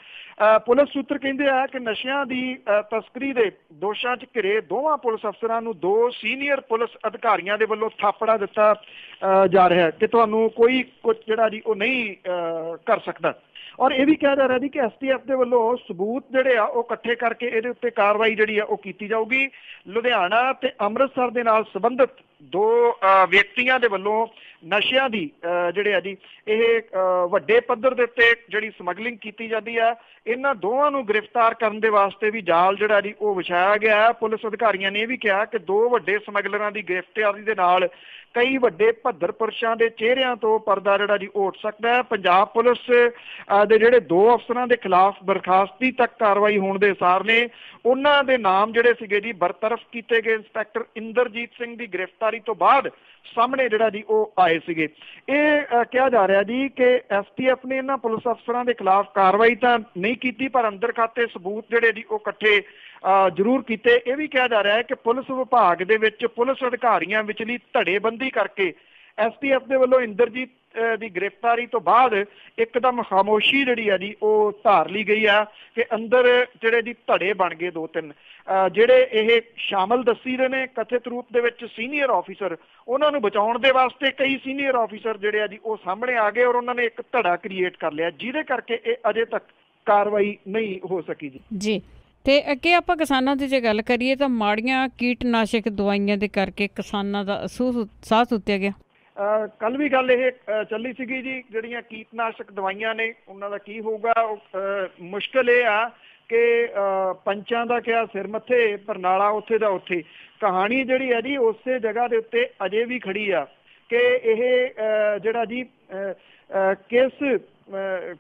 ਪੁਲਿਸ ਸੂਤਰ ਕਹਿੰਦੇ ਆ ਕਿ ਨਸ਼ਿਆਂ ਦੀ ਤਸਕਰੀ ਦੇ ਦੋਸ਼ਾਂ 'ਚ ਘਿਰੇ 2 ਪੁਲਿਸ ਅਫਸਰਾਂ ਨੂੰ 2 ਸੀਨੀਅਰ ਪੁਲਿਸ ਅਧਿਕਾਰੀਆਂ ਦੇ ਵੱਲੋਂ ਥਾਪੜਾ ਦਿੱਤਾ ਜਾ ਰਿਹਾ ਕਿ ਤੁਹਾਨੂੰ ਕੋਈ ਕੁਝ ਜਿਹੜਾ ਜੀ ਉਹ ਨਹੀਂ ਕਰ ਸਕਦਾ। ਔਰ ਇਹ ਵੀ ਕਿਹਾ ਜਾ ਰਿਹਾ ਜੀ ਕਿ STF ਦੇ ਵੱਲੋਂ ਸਬੂਤ ਜਿਹੜੇ ਆ ਉਹ ਇਕੱਠੇ ਕਰਕੇ ਇਹਦੇ ਉੱਤੇ ਕਾਰਵਾਈ ਜਿਹੜੀ ਆ ਉਹ ਕੀਤੀ ਜਾਊਗੀ। ਲੁਧਿਆਣਾ ਤੇ ਅੰਮ੍ਰਿਤਸਰ ਦੇ ਨਾਲ ਸੰਬੰਧਿਤ 2 ਵਿਅਕਤੀਆਂ ਦੇ ਵੱਲੋਂ ਨਸ਼ਿਆਂ ਦੀ ਜਿਹੜੇ ਆ ਜੀ ਇਹ ਵੱਡੇ ਪੱਧਰ ਦੇ ਉੱਤੇ ਜਿਹੜੀ ਸਮਗਲਿੰਗ ਕੀਤੀ ਜਾਂਦੀ ਆ, ਇਹਨਾਂ ਦੋਵਾਂ ਨੂੰ ਗ੍ਰਿਫਤਾਰ ਕਰਨ ਦੇ ਵਾਸਤੇ ਵੀ ਜਾਲ ਜਿਹੜਾ ਜੀ ਉਹ ਵਿਛਾਇਆ ਗਿਆ ਹੈ। ਪੁਲਿਸ ਅਧਿਕਾਰੀਆਂ ਨੇ ਇਹ ਵੀ ਕਿਹਾ ਕਿ 2 ਵੱਡੇ ਸਮਗਲਰਾਂ ਦੀ ਗ੍ਰਿਫਤਾਰੀ ਦੇ ਨਾਲ ਕਈ ਵੱਡੇ ਭੱਦਰ ਪੁਰਸ਼ਾਂ ਦੇ ਚਿਹਰਿਆਂ ਤੋਂ ਪਰਦਾ ਜਿਹੜਾ ਜੀ ਉੱਠ ਸਕਦਾ ਹੈ। ਪੰਜਾਬ ਪੁਲਿਸ ਦੇ ਜਿਹੜੇ 2 ਅਫਸਰਾਂ ਦੇ ਖਿਲਾਫ ਬਰਖਾਸਤੀ ਤੱਕ ਕਾਰਵਾਈ ਹੋਣ ਦੇ ਅਸਾਰ ਨੇ। ਉਹਨਾਂ ਦੇ ਨਾਮ ਜਿਹੜੇ ਸੀਗੇ ਜੀ ਬਰਤਰਫ ਕੀਤੇ ਗਏ ਇੰਸਪੈਕਟਰ ਇੰਦਰਜੀਤ ਸਿੰਘ ਦੀ ਗ੍ਰਿਫਤਾਰੀ ਤੋਂ ਬਾਅਦ ਸਾਹਮਣੇ ਜਿਹੜਾ ਜੀ ਉਹ ਆਏ ਸੀਗੇ। ਇਹ ਕਿਹਾ ਜਾ ਰਿਹਾ ਜੀ ਕਿ STF ਨੇ ਇਹਨਾਂ ਪੁਲਿਸ ਅਫਸਰਾਂ ਦੇ ਖਿਲਾਫ ਕਾਰਵਾਈ ਤਾਂ ਨਹੀਂ ਕੀਤੀ, ਪਰ ਅੰਦਰ ਖਾਤੇ ਸਬੂਤ ਜਿਹੜੇ ਜੀ ਉਹ ਇਕੱਠੇ ਜ਼ਰੂਰ ਕੀਤੇ। ਇਹ ਵੀ ਕਿਹਾ ਜਾ ਰਿਹਾ ਹੈ ਕਿ ਪੁਲਿਸ ਵਿਭਾਗ ਦੇ ਵਿੱਚ ਪੁਲਿਸ ਅਧਿਕਾਰੀਆਂ ਵਿਚਲੀ ਧੜੇਬੰਦੀ ਕਰਕੇ STF ਦੇ ਵੱਲੋਂ ਇੰਦਰਜੀਤ ਦੀ ਗ੍ਰਿਫਤਾਰੀ ਤੋਂ ਬਾਅਦ ਇੱਕਦਮ ਖਾਮੋਸ਼ੀ ਜਿਹੜੀ ਆ ਜੀ ਉਹ ਧਾਰ ਲਈ ਗਈ ਆ ਕਿ ਅੰਦਰ ਜਿਹੜੇ ਜੀ ਧੜੇ ਬਣ ਗਏ 2-3 ਜਿਹੜੇ ਇਹ ਸ਼ਾਮਲ ਦੱਸੀ ਰਹੇ ਨੇ ਕਥਿਤ ਰੂਪ ਦੇ ਵਿੱਚ ਸੀਨੀਅਰ ਆਫੀਸਰ। ਉਹਨਾਂ ਨੂੰ ਬਚਾਉਣ ਦੇ ਵਾਸਤੇ ਕਈ ਸੀਨੀਅਰ ਆਫੀਸਰ ਜਿਹੜੇ ਆ ਜੀ ਉਹ ਸਾਹਮਣੇ ਆ ਗਏ ਔਰ ਉਹਨਾਂ ਨੇ ਇੱਕ ਧੜਾ ਕ੍ਰੀਏਟ ਕਰ ਲਿਆ, ਜਿਹਦੇ ਕਰਕੇ ਇਹ ਅਜੇ ਤੱਕ ਕਾਰਵਾਈ ਨਹੀਂ ਹੋ ਸਕੀ ਜੀ। ਤੇ ਅੱਗੇ ਆਪਾਂ ਕਿਸਾਨਾਂ ਦੀ ਜੇ ਗੱਲ ਕਰੀਏ ਤਾਂ ਮਾੜੀਆਂ ਕੀਟਨਾਸ਼ਕ ਦਵਾਈਆਂ ਦੇ ਕਰਕੇ ਕਿਸਾਨਾਂ ਦਾ ਸਾਹ ਸੁੱਤਿਆ ਗਿਆ। ਕੱਲ ਵੀ ਗੱਲ ਇਹ ਚੱਲੀ ਸੀਗੀ ਜੀ, ਜਿਹੜੀਆਂ ਕੀਟਨਾਸ਼ਕ ਦਵਾਈਆਂ ਨੇ ਉਹਨਾਂ ਦਾ ਕੀ ਹੋਊਗਾ। ਮੁਸ਼ਕਿਲ ਇਹ ਆ ਕਿ ਪੰਚਾਂ ਦਾ ਕਿਹਾ ਸਿਰ ਮੱਥੇ, ਪਰਨਾਲਾ ਉੱਥੇ ਦਾ ਉੱਥੇ। ਕਹਾਣੀ ਜਿਹੜੀ ਹੈ ਜੀ ਉਸੇ ਜਗ੍ਹਾ ਦੇ ਉੱਤੇ ਅਜੇ ਵੀ ਖੜੀ ਆ ਕਿ ਇਹ ਜਿਹੜਾ ਜੀ ਕਿਸ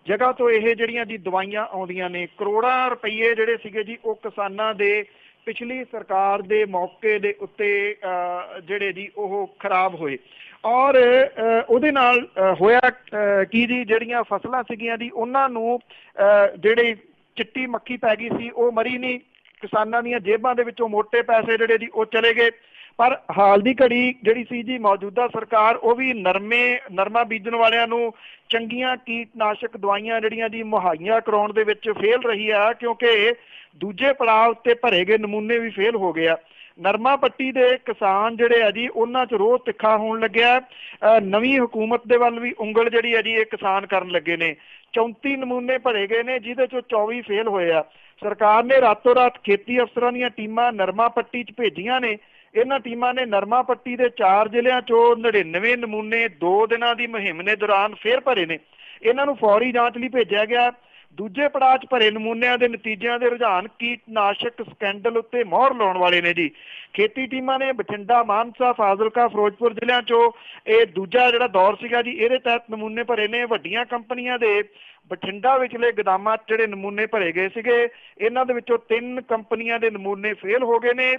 ਜਗ੍ਹਾ ਤੋਂ ਇਹ ਜਿਹੜੀਆਂ ਜੀ ਦਵਾਈਆਂ ਆਉਂਦੀਆਂ ਨੇ। ਕਰੋੜਾਂ ਰੁਪਈਏ ਜਿਹੜੇ ਸੀਗੇ ਜੀ ਉਹ ਕਿਸਾਨਾਂ ਦੇ ਪਿਛਲੀ ਸਰਕਾਰ ਦੇ ਮੌਕੇ ਦੇ ਉੱਤੇ ਜਿਹੜੇ ਜੀ ਉਹ ਖਰਾਬ ਹੋਏ ਔਰ ਉਹਦੇ ਨਾਲ ਹੋਇਆ ਕੀ ਜੀ, ਜਿਹੜੀਆਂ ਫਸਲਾਂ ਸੀਗੀਆਂ ਜੀ ਉਹਨਾਂ ਨੂੰ ਜਿਹੜੇ ਚਿੱਟੀ ਮੱਖੀ ਪੈ ਗਈ ਸੀ ਉਹ ਮਰੀ ਨਹੀਂ। ਕਿਸਾਨਾਂ ਦੀਆਂ ਜੇਬਾਂ ਦੇ ਵਿੱਚੋਂ ਮੋਟੇ ਪੈਸੇ ਜਿਹੜੇ ਜੀ ਉਹ ਚਲੇ ਗਏ। ਪਰ ਹਾਲ ਦੀ ਘੜੀ ਜਿਹੜੀ ਸੀ ਜੀ ਮੌਜੂਦਾ ਸਰਕਾਰ ਉਹ ਵੀ ਨਰਮਾ ਬੀਜਣ ਵਾਲਿਆਂ ਨੂੰ ਚੰਗੀਆਂ ਕੀਟਨਾਸ਼ਕ ਦਵਾਈਆਂ ਜਿਹੜੀਆਂ ਜੀ ਮੁਹੱਈਆ ਕਰਾਉਣ ਦੇ ਵਿੱਚ ਫੇਲ ਰਹੀ ਆ, ਕਿਉਂਕਿ ਦੂਜੇ ਪੜਾਅ ਉੱਤੇ ਭਰੇ ਗਏ ਨਮੂਨੇ ਵੀ ਫੇਲ ਹੋ ਗਏ ਆ। ਨਰਮਾ ਪੱਟੀ ਦੇ ਕਿਸਾਨ ਜਿਹੜੇ ਆ ਜੀ ਉਹਨਾਂ 'ਚ ਰੋਹ ਤਿੱਖਾ ਹੋਣ ਲੱਗਿਆ। ਨਵੀਂ ਹੁਕੂਮਤ ਦੇ ਵੱਲ ਵੀ ਉਂਗਲ ਜਿਹੜੀ ਆ ਜੀ ਇਹ ਕਿਸਾਨ ਕਰਨ ਲੱਗੇ ਨੇ। 34 ਨਮੂਨੇ ਭਰੇ ਗਏ ਨੇ ਜਿਹਦੇ 'ਚੋਂ 24 ਫੇਲ ਹੋਏ ਆ। ਸਰਕਾਰ ਨੇ ਰਾਤੋਂ ਰਾਤ ਖੇਤੀ ਅਫਸਰਾਂ ਦੀਆਂ ਟੀਮਾਂ ਨਰਮਾ ਪੱਟੀ 'ਚ ਭੇਜੀਆਂ ਨੇ। ਇਹਨਾਂ ਟੀਮਾਂ ਨੇ ਨਰਮਾ ਪੱਟੀ ਦੇ 4 ਜ਼ਿਲ੍ਹਿਆਂ 'ਚੋਂ 99 ਨਮੂਨੇ 2 ਦਿਨਾਂ ਦੀ ਮੁਹਿੰਮ ਦੇ ਦੌਰਾਨ ਫੇਰ ਭਰੇ ਨੇ। ਇਹਨਾਂ ਨੂੰ ਫੌਰੀ ਜਾਂਚ ਲਈ ਭੇਜਿਆ ਗਿਆ। ਦੂਜੇ ਪੜਾਅ 'ਚ ਭਰੇ ਨਮੂਨਿਆਂ ਦੇ ਨਤੀਜਿਆਂ ਦੇ ਰੁਝਾਨ ਕੀਟਨਾਸ਼ਕ ਸਕੈਂਡਲ ਉੱਤੇ ਮੋਹਰ ਲਾਉਣ ਵਾਲੇ ਨੇ ਜੀ। ਖੇਤੀ ਟੀਮਾਂ ਨੇ ਬਠਿੰਡਾ, ਮਾਨਸਾ, ਫਾਜ਼ਿਲਕਾ, ਫਿਰੋਜ਼ਪੁਰ ਜ਼ਿਲ੍ਹਿਆਂ 'ਚੋਂ ਇਹ ਦੂਜਾ ਜਿਹੜਾ ਦੌਰ ਸੀਗਾ ਜੀ ਇਹਦੇ ਤਹਿਤ ਨਮੂਨੇ ਭਰੇ ਨੇ। ਵੱਡੀਆਂ ਕੰਪਨੀਆਂ ਦੇ ਬਠਿੰਡਾ ਵਿਚਲੇ ਗੋਦਾਮਾਂ ਜਿਹੜੇ ਨਮੂਨੇ ਭਰੇ ਗਏ ਸੀਗੇ ਇਹਨਾਂ ਦੇ ਵਿੱਚੋਂ 3 ਕੰਪਨੀਆਂ ਦੇ ਨਮੂਨੇ ਫੇਲ ਹੋ ਗਏ ਨੇ।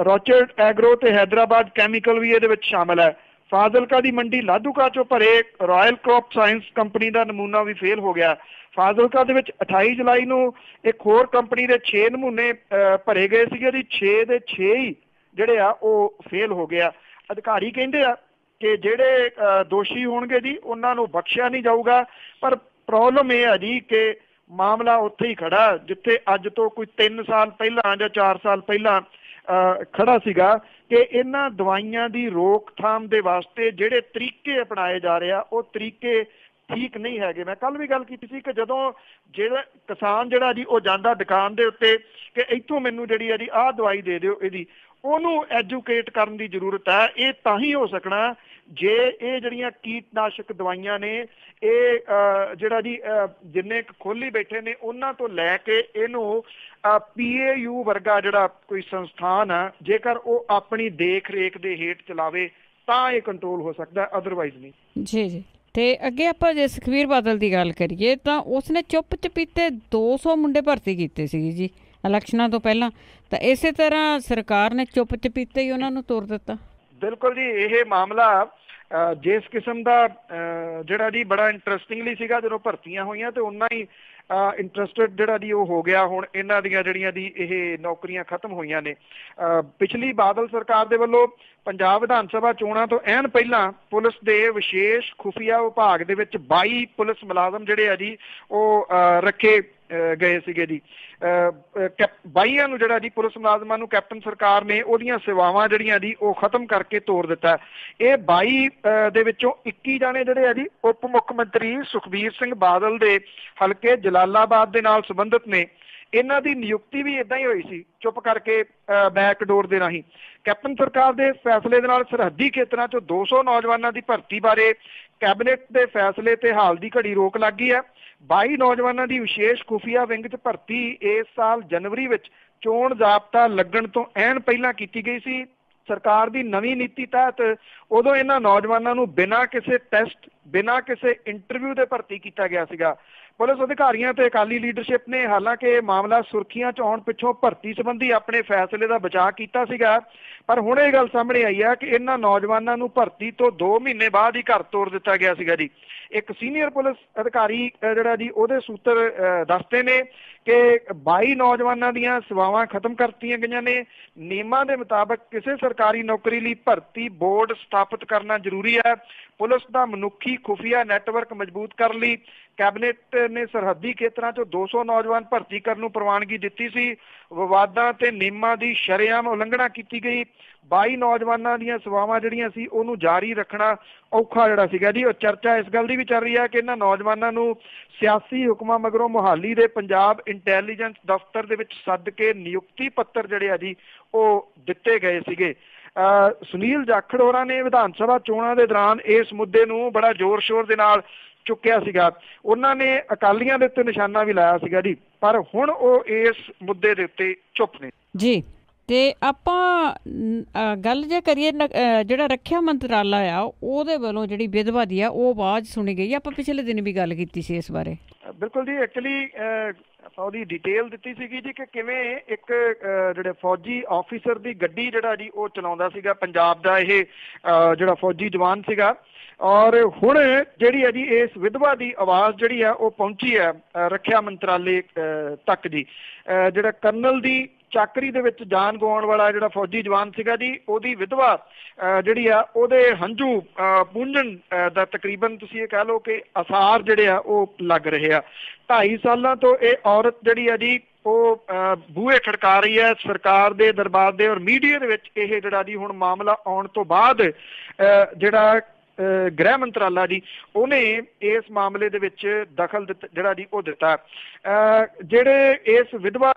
ਰੋਚਰਡ ਐਗਰੋ ਤੇ ਹੈਦਰਾਬਾਦ ਕੈਮੀਕਲ ਵੀ ਇਹਦੇ ਵਿੱਚ ਸ਼ਾਮਲ ਹੈ। ਫਾਜ਼ਿਲਕਾ ਦੀ ਮੰਡੀ ਲਾਧੂਕਾ 'ਚੋਂ ਭਰੇ ਰਾਇਲ ਕ੍ਰੌਪ ਸਾਇੰਸ ਕੰਪਨੀ ਦਾ ਨਮੂਨਾ ਵੀ ਫੇਲ ਹੋ ਗਿਆ। ਫਾਜ਼ਿਲਕਾ ਦੇ ਵਿੱਚ 28 ਜੁਲਾਈ ਨੂੰ ਇੱਕ ਹੋਰ ਕੰਪਨੀ ਦੇ 6 ਨਮੂਨੇ ਭਰੇ ਗਏ ਸੀਗੇ ਜੀ। 6 ਦੇ 6 ਹੀ ਜਿਹੜੇ ਆ ਉਹ ਫੇਲ ਹੋ ਗਿਆ। ਅਧਿਕਾਰੀ ਕਹਿੰਦੇ ਆ ਕਿ ਜਿਹੜੇ ਦੋਸ਼ੀ ਹੋਣਗੇ ਜੀ ਉਹਨਾਂ ਨੂੰ ਬਖਸ਼ਿਆ ਨਹੀਂ ਜਾਊਗਾ। ਪਰ ਪ੍ਰੋਬਲਮ ਇਹ ਆ ਜੀ ਕਿ ਮਾਮਲਾ ਉੱਥੇ ਹੀ ਖੜਾ ਜਿੱਥੇ ਅੱਜ ਤੋਂ ਕੋਈ 3 ਸਾਲ ਪਹਿਲਾਂ ਜਾਂ 4 ਸਾਲ ਪਹਿਲਾਂ ਖੜਾ ਸੀਗਾ ਕਿ ਇਹਨਾਂ ਦਵਾਈਆਂ ਦੀ ਰੋਕਥਾਮ ਦੇ ਵਾਸਤੇ ਜਿਹੜੇ ਤਰੀਕੇ ਅਪਣਾਏ ਜਾ ਰਹੇ ਆ ਉਹ ਤਰੀਕੇ ਠੀਕ ਨਹੀਂ ਹੈਗੇ। ਮੈਂ ਕੱਲ ਵੀ ਗੱਲ ਕੀਤੀ ਸੀ ਕਿ ਜਦੋਂ ਜਿਹੜਾ ਕਿਸਾਨ ਜਿਹੜਾ ਜੀ ਉਹ ਜਾਂਦਾ ਦੁਕਾਨ ਦੇ ਉੱਤੇ ਕਿ ਇੱਥੋਂ ਮੈਨੂੰ ਜਿਹੜੀ ਹੈ ਜੀ ਆਹ ਦਵਾਈ ਦੇ ਦਿਓ ਇਹਦੀ, ਉਹਨੂੰ ਐਜੂਕੇਟ ਕਰਨ ਦੀ ਜ਼ਰੂਰਤ ਹੈ। ਇਹ ਤਾਂ ਹੀ ਹੋ ਸਕਣਾ ਜੇ ਇਹ ਜਿਹੜੀਆਂ ਕੀਟਨਾਸ਼ਕ ਦਵਾਈਆਂ ਨੇ ਇਹ ਜਿਹੜਾ ਜੀ ਜਿੰਨੇ ਖੋਲੀ ਬੈਠੇ ਨੇ ਉਹਨਾਂ ਤੋਂ ਲੈ ਕੇ ਇਹਨੂੰ PAU ਵਰਗਾ ਜਿਹੜਾ ਕੋਈ ਸੰਸਥਾਨ ਆ ਜੇਕਰ ਉਹ ਆਪਣੀ ਦੇਖ ਰੇਖ ਦੇ ਹੇਠ ਚਲਾਵੇ ਤਾਂ ਇਹ ਕੰਟਰੋਲ ਹੋ ਸਕਦਾ, ਅਦਰਵਾਈਜ਼ ਨਹੀਂ। ਜੀ ਜੀ। ਤੇ ਅੱਗੇ ਆਪਾਂ ਜੇ ਸੁਖਬੀਰ ਬਾਦਲ ਦੀ ਗੱਲ ਕਰੀਏ ਤਾਂ ਉਸਨੇ ਚੁੱਪ ਚਪੀਤੇ 200 ਮੁੰਡੇ ਭਰਤੀ ਕੀਤੇ ਸੀ ਜੀ ਇਲੈਕਸ਼ਨਾਂ ਤੋਂ ਪਹਿਲਾਂ, ਤਾਂ ਇਸੇ ਤਰ੍ਹਾਂ ਸਰਕਾਰ ਨੇ ਚੁੱਪ ਚਪੀਤੇ ਹੀ ਉਹਨਾਂ ਨੂੰ ਤੋਰ ਦਿੱਤਾ। ਬਿਲਕੁਲ ਜੀ, ਇਹ ਮਾਮਲਾ ਜਿਸ ਕਿਸਮ ਦਾ ਜਿਹੜਾ ਜੀ ਬੜਾ ਇੰਟਰਸਟਿੰਗਲੀ ਸੀਗਾ ਜਦੋਂ ਭਰਤੀਆਂ ਹੋਈਆਂ ਤੇ ਉਹਨਾਂ ਹੀ ਇੰਟਰਸਟਡ ਜਿਹੜਾ ਜੀ ਉਹ ਹੋ ਗਿਆ। ਹੁਣ ਇਹਨਾਂ ਦੀਆਂ ਜਿਹੜੀਆਂ ਦੀ ਇਹ ਨੌਕਰੀਆਂ ਖਤਮ ਹੋਈਆਂ ਨੇ। ਪਿਛਲੀ ਬਾਦਲ ਸਰਕਾਰ ਦੇ ਵੱਲੋਂ ਪੰਜਾਬ ਵਿਧਾਨ ਸਭਾ ਚੋਣਾਂ ਤੋਂ ਐਨ ਪਹਿਲਾਂ ਪੁਲਿਸ ਦੇ ਵਿਸ਼ੇਸ਼ ਖੁਫੀਆ ਵਿਭਾਗ ਦੇ ਵਿੱਚ 22 ਪੁਲਿਸ ਮੁਲਾਜ਼ਮ ਜਿਹੜੇ ਆ ਜੀ ਉਹ ਰੱਖੇ ਗਏ ਸੀਗੇ ਜੀ। 22 ਨੂੰ ਜਿਹੜਾ ਜੀ ਪੁਲਿਸ ਮੁਲਾਜ਼ਮਾਂ ਨੂੰ ਕੈਪਟਨ ਸਰਕਾਰ ਨੇ ਉਹਦੀਆਂ ਸੇਵਾਵਾਂ ਜਿਹੜੀਆਂ ਜੀ ਉਹ ਖਤਮ ਕਰਕੇ ਤੋਰ ਦਿੱਤਾ। ਇਹ 22 ਦੇ ਵਿੱਚੋਂ 21 ਜਾਣੇ ਜਿਹੜੇ ਆ ਜੀ ਉਪ ਮੁੱਖ ਮੰਤਰੀ ਸੁਖਬੀਰ ਸਿੰਘ ਬਾਦਲ ਦੇ ਹਲਕੇ ਜਲਾਲਾਬਾਦ ਦੇ ਨਾਲ ਸੰਬੰਧਿਤ ਨੇ। ਇਹਨਾਂ ਦੀ ਨਿਯੁਕਤੀ ਵੀ ਇਦਾਂ ਹੀ ਹੋਈ ਸੀ, ਚੁੱਪ ਕਰਕੇ ਬੈਕਡੋਰ ਦੇ ਰਾਹੀਂ। ਕੈਪਟਨ ਸਰਕਾਰ ਦੇ ਫੈਸਲੇ ਦੇ ਨਾਲ ਸਰਹੱਦੀ ਖੇਤਰਾਂ 'ਚੋਂ 200 ਨੌਜਵਾਨਾਂ ਦੀ ਭਰਤੀ ਬਾਰੇ ਕੈਬਨਿਟ ਦੇ ਫੈਸਲੇ ਤੇ ਹਾਲ ਦੀ ਘੜੀ ਰੋਕ ਲੱਗ ਗਈ ਹੈ। 22 ਨੌਜਵਾਨਾਂ ਦੀ ਵਿਸ਼ੇਸ਼ ਖੁਫੀਆ ਵਿੰਗ 'ਚ ਭਰਤੀ ਇਸ ਸਾਲ ਜਨਵਰੀ ਵਿੱਚ ਚੋਣ ਜ਼ਾਬਤਾ ਲੱਗਣ ਤੋਂ ਐਨ ਪਹਿਲਾਂ ਕੀਤੀ ਗਈ ਸੀ। ਸਰਕਾਰ ਦੀ ਨਵੀਂ ਨੀਤੀ ਤਹਿਤ ਉਦੋਂ ਇਹਨਾਂ ਨੌਜਵਾਨਾਂ ਨੂੰ ਬਿਨਾਂ ਕਿਸੇ ਟੈਸਟ, ਬਿਨਾਂ ਕਿਸੇ ਇੰਟਰਵਿਊ ਦੇ ਭਰਤੀ ਕੀਤਾ ਗਿਆ ਸੀਗਾ। ਪੁਲਿਸ ਅਧਿਕਾਰੀਆਂ ਤੇ ਅਕਾਲੀ ਲੀਡਰਸ਼ਿਪ ਨੇ ਹਾਲਾਂਕਿ ਇਹ ਮਾਮਲਾ ਸੁਰਖੀਆਂ 'ਚ ਆਉਣ ਪਿੱਛੋਂ ਭਰਤੀ ਸੰਬੰਧੀ ਆਪਣੇ ਫੈਸਲੇ ਦਾ ਬਚਾਅ ਕੀਤਾ ਸੀਗਾ, ਪਰ ਹੁਣ ਇਹ ਗੱਲ ਸਾਹਮਣੇ ਆਈ ਹੈ ਕਿ ਇਹਨਾਂ ਨੌਜਵਾਨਾਂ ਨੂੰ ਭਰਤੀ ਤੋਂ 2 ਮਹੀਨੇ ਬਾਅਦ ਹੀ ਘਰ ਤੋਰ ਦਿੱਤਾ ਗਿਆ ਸੀਗਾ ਜੀ। ਇੱਕ ਸੀਨੀਅਰ ਪੁਲਿਸ ਅਧਿਕਾਰੀ ਜਿਹੜਾ ਜੀ ਉਹਦੇ ਸੂਤਰ ਦੱਸਦੇ ਨੇ ਕਿ 22 ਨੌਜਵਾਨਾਂ ਦੀਆਂ ਸੇਵਾਵਾਂ ਖਤਮ ਕਰਤੀਆਂ ਗਈਆਂ ਨੇ। ਨਿਯਮਾਂ ਦੇ ਮੁਤਾਬਕ ਕਿਸੇ ਸਰਕਾਰੀ ਨੌਕਰੀ ਲਈ ਭਰਤੀ ਬੋਰਡ ਸਥਾਪਿਤ ਕਰਨਾ ਜ਼ਰੂਰੀ ਹੈ। ਪੁਲਿਸ ਦਾ ਮਨੁੱਖੀ ਖੁਫੀਆ ਨੈਟਵਰਕ ਮਜ਼ਬੂਤ ਕਰਨ ਲਈ ਕੈਬਨਿਟ ਨੇ ਸਰਹੱਦੀ ਖੇਤਰਾਂ 'ਚੋਂ 200 ਨੌਜਵਾਨ ਭਰਤੀ ਕਰਨ ਨੂੰ ਪ੍ਰਵਾਨਗੀ ਦਿੱਤੀ ਸੀ। ਵਿਵਾਦਾਂ ਤੇ ਨਿਯਮਾਂ ਦੀ ਸ਼ਰੇਆਮ ਉਲੰਘਣਾ ਕੀਤੀ ਗਈ। 22 ਨੌਜਵਾਨਾਂ ਦੀਆਂ ਸੇਵਾਵਾਂ ਜਿਹੜੀਆਂ ਸੀ ਉਹਨੂੰ ਜਾਰੀ ਰੱਖਣਾ ਔਖਾ ਜਿਹੜਾ ਸੀਗਾ ਜੀ। ਉਹ ਚਰਚਾ ਇਸ ਗੱਲ ਦੀ ਵੀ ਚੱਲ ਰਹੀ ਹੈ ਕਿ ਇਹਨਾਂ ਨੌਜਵਾਨਾਂ ਨੂੰ ਸਿਆਸੀ ਹੁਕਮਾਂ ਮਗਰੋਂ ਮੁਹਾਲੀ ਦੇ ਪੰਜਾਬ ਇੰਟੈਲੀਜੈਂਸ ਦਫ਼ਤਰ ਦੇ ਵਿੱਚ ਸੱਦ ਕੇ ਨਿਯੁਕਤੀ ਪੱਤਰ ਜਿਹੜੇ ਆ ਜੀ ਉਹ ਦਿੱਤੇ ਗਏ ਸੀਗੇ। ਸੁਨੀਲ ਜਾਖੜ ਹੋਰਾਂ ਨੇ ਵਿਧਾਨ ਸਭਾ ਚੋਣਾਂ ਦੇ ਦੌਰਾਨ ਇਸ ਮੁੱਦੇ ਨੂੰ ਬੜਾ ਜ਼ੋਰ ਸ਼ੋਰ ਦੇ ਨਾਲ ਚੁੱਕਿਆ ਸੀਗਾ। ਉਹਨਾਂ ਨੇ ਅਕਾਲੀਆਂ ਦੇ ਉੱਤੇ ਨਿਸ਼ਾਨਾ ਵੀ ਲਾਇਆ ਸੀਗਾ ਜੀ, ਪਰ ਹੁਣ ਉਹ ਇਸ ਮੁੱਦੇ ਦੇ ਉੱਤੇ ਚੁੱਪ ਨੇ ਜੀ। ਤੇ ਆਪਾਂ ਗੱਲ ਜੇ ਕਰੀਏ ਜਿਹੜਾ ਰੱਖਿਆ ਮੰਤਰਾਲਾ ਆ ਉਹਦੇ ਵੱਲੋਂ ਜਿਹੜੀ ਵਿਧਵਾ ਦੀ ਆ ਉਹ ਆਵਾਜ਼ ਸੁਣੀ ਗਈ। ਆਪਾਂ ਪਿਛਲੇ ਦਿਨ ਵੀ ਗੱਲ ਕੀਤੀ ਸੀ ਇਸ ਬਾਰੇ। ਬਿਲਕੁਲ ਜੀ, ਐਕਚੁਅਲੀ ਆਪਾਂ ਉਹਦੀ ਡਿਟੇਲ ਦਿੱਤੀ ਸੀਗੀ ਜੀ ਕਿ ਕਿਵੇਂ ਇੱਕ ਜਿਹੜੇ ਫੌਜੀ ਆਫੀਸਰ ਦੀ ਗੱਡੀ ਜਿਹੜਾ ਜੀ ਉਹ ਚਲਾਉਂਦਾ ਸੀਗਾ ਪੰਜਾਬ ਦਾ ਇਹ ਜਿਹੜਾ ਫੌਜੀ ਜਵਾਨ ਸੀਗਾ, ਔਰ ਹੁਣ ਜਿਹੜੀ ਹੈ ਜੀ ਇਸ ਵਿਧਵਾ ਦੀ ਆਵਾਜ਼ ਜਿਹੜੀ ਆ ਉਹ ਪਹੁੰਚੀ ਹੈ ਰੱਖਿਆ ਮੰਤਰਾਲੇ ਤੱਕ ਜੀ। ਜਿਹੜਾ ਕਰਨਲ ਦੀ ਚਾਕਰੀ ਦੇ ਵਿੱਚ ਜਾਨ ਗਵਾਉਣ ਵਾਲਾ ਜਿਹੜਾ ਫੌਜੀ ਜਵਾਨ ਸੀਗਾ ਜੀ, ਉਹਦੀ ਵਿਧਵਾ ਜਿਹੜੀ ਆ ਉਹਦੇ ਹੰਝੂ ਪੂੰਝਣ ਦਾ ਤਕਰੀਬਨ ਤੁਸੀਂ ਇਹ ਕਹਿ ਲਓ ਕਿ ਆਸਾਰ ਜਿਹੜੇ ਆ ਉਹ ਲੱਗ ਰਹੇ ਆ। 2.5 ਸਾਲਾਂ ਤੋਂ ਇਹ ਔਰਤ ਜਿਹੜੀ ਆ ਜੀ ਉਹ ਬੂਹੇ ਖੜਕਾ ਰਹੀ ਹੈ ਸਰਕਾਰ ਦੇ ਦਰਬਾਰ ਦੇ ਔਰ ਮੀਡੀਆ ਦੇ ਵਿੱਚ। ਇਹ ਜਿਹੜਾ ਜੀ ਹੁਣ ਮਾਮਲਾ ਆਉਣ ਤੋਂ ਬਾਅਦ ਜਿਹੜਾ ਗ੍ਰਹਿ ਮੰਤਰਾਲਾ ਜੀ ਉਹਨੇ ਇਸ ਮਾਮਲੇ ਦੇ ਵਿੱਚ ਦਖਲ ਜਿਹੜਾ ਜੀ ਉਹ ਦਿੱਤਾ। ਜਿਹੜੇ ਇਸ ਵਿਧਵਾ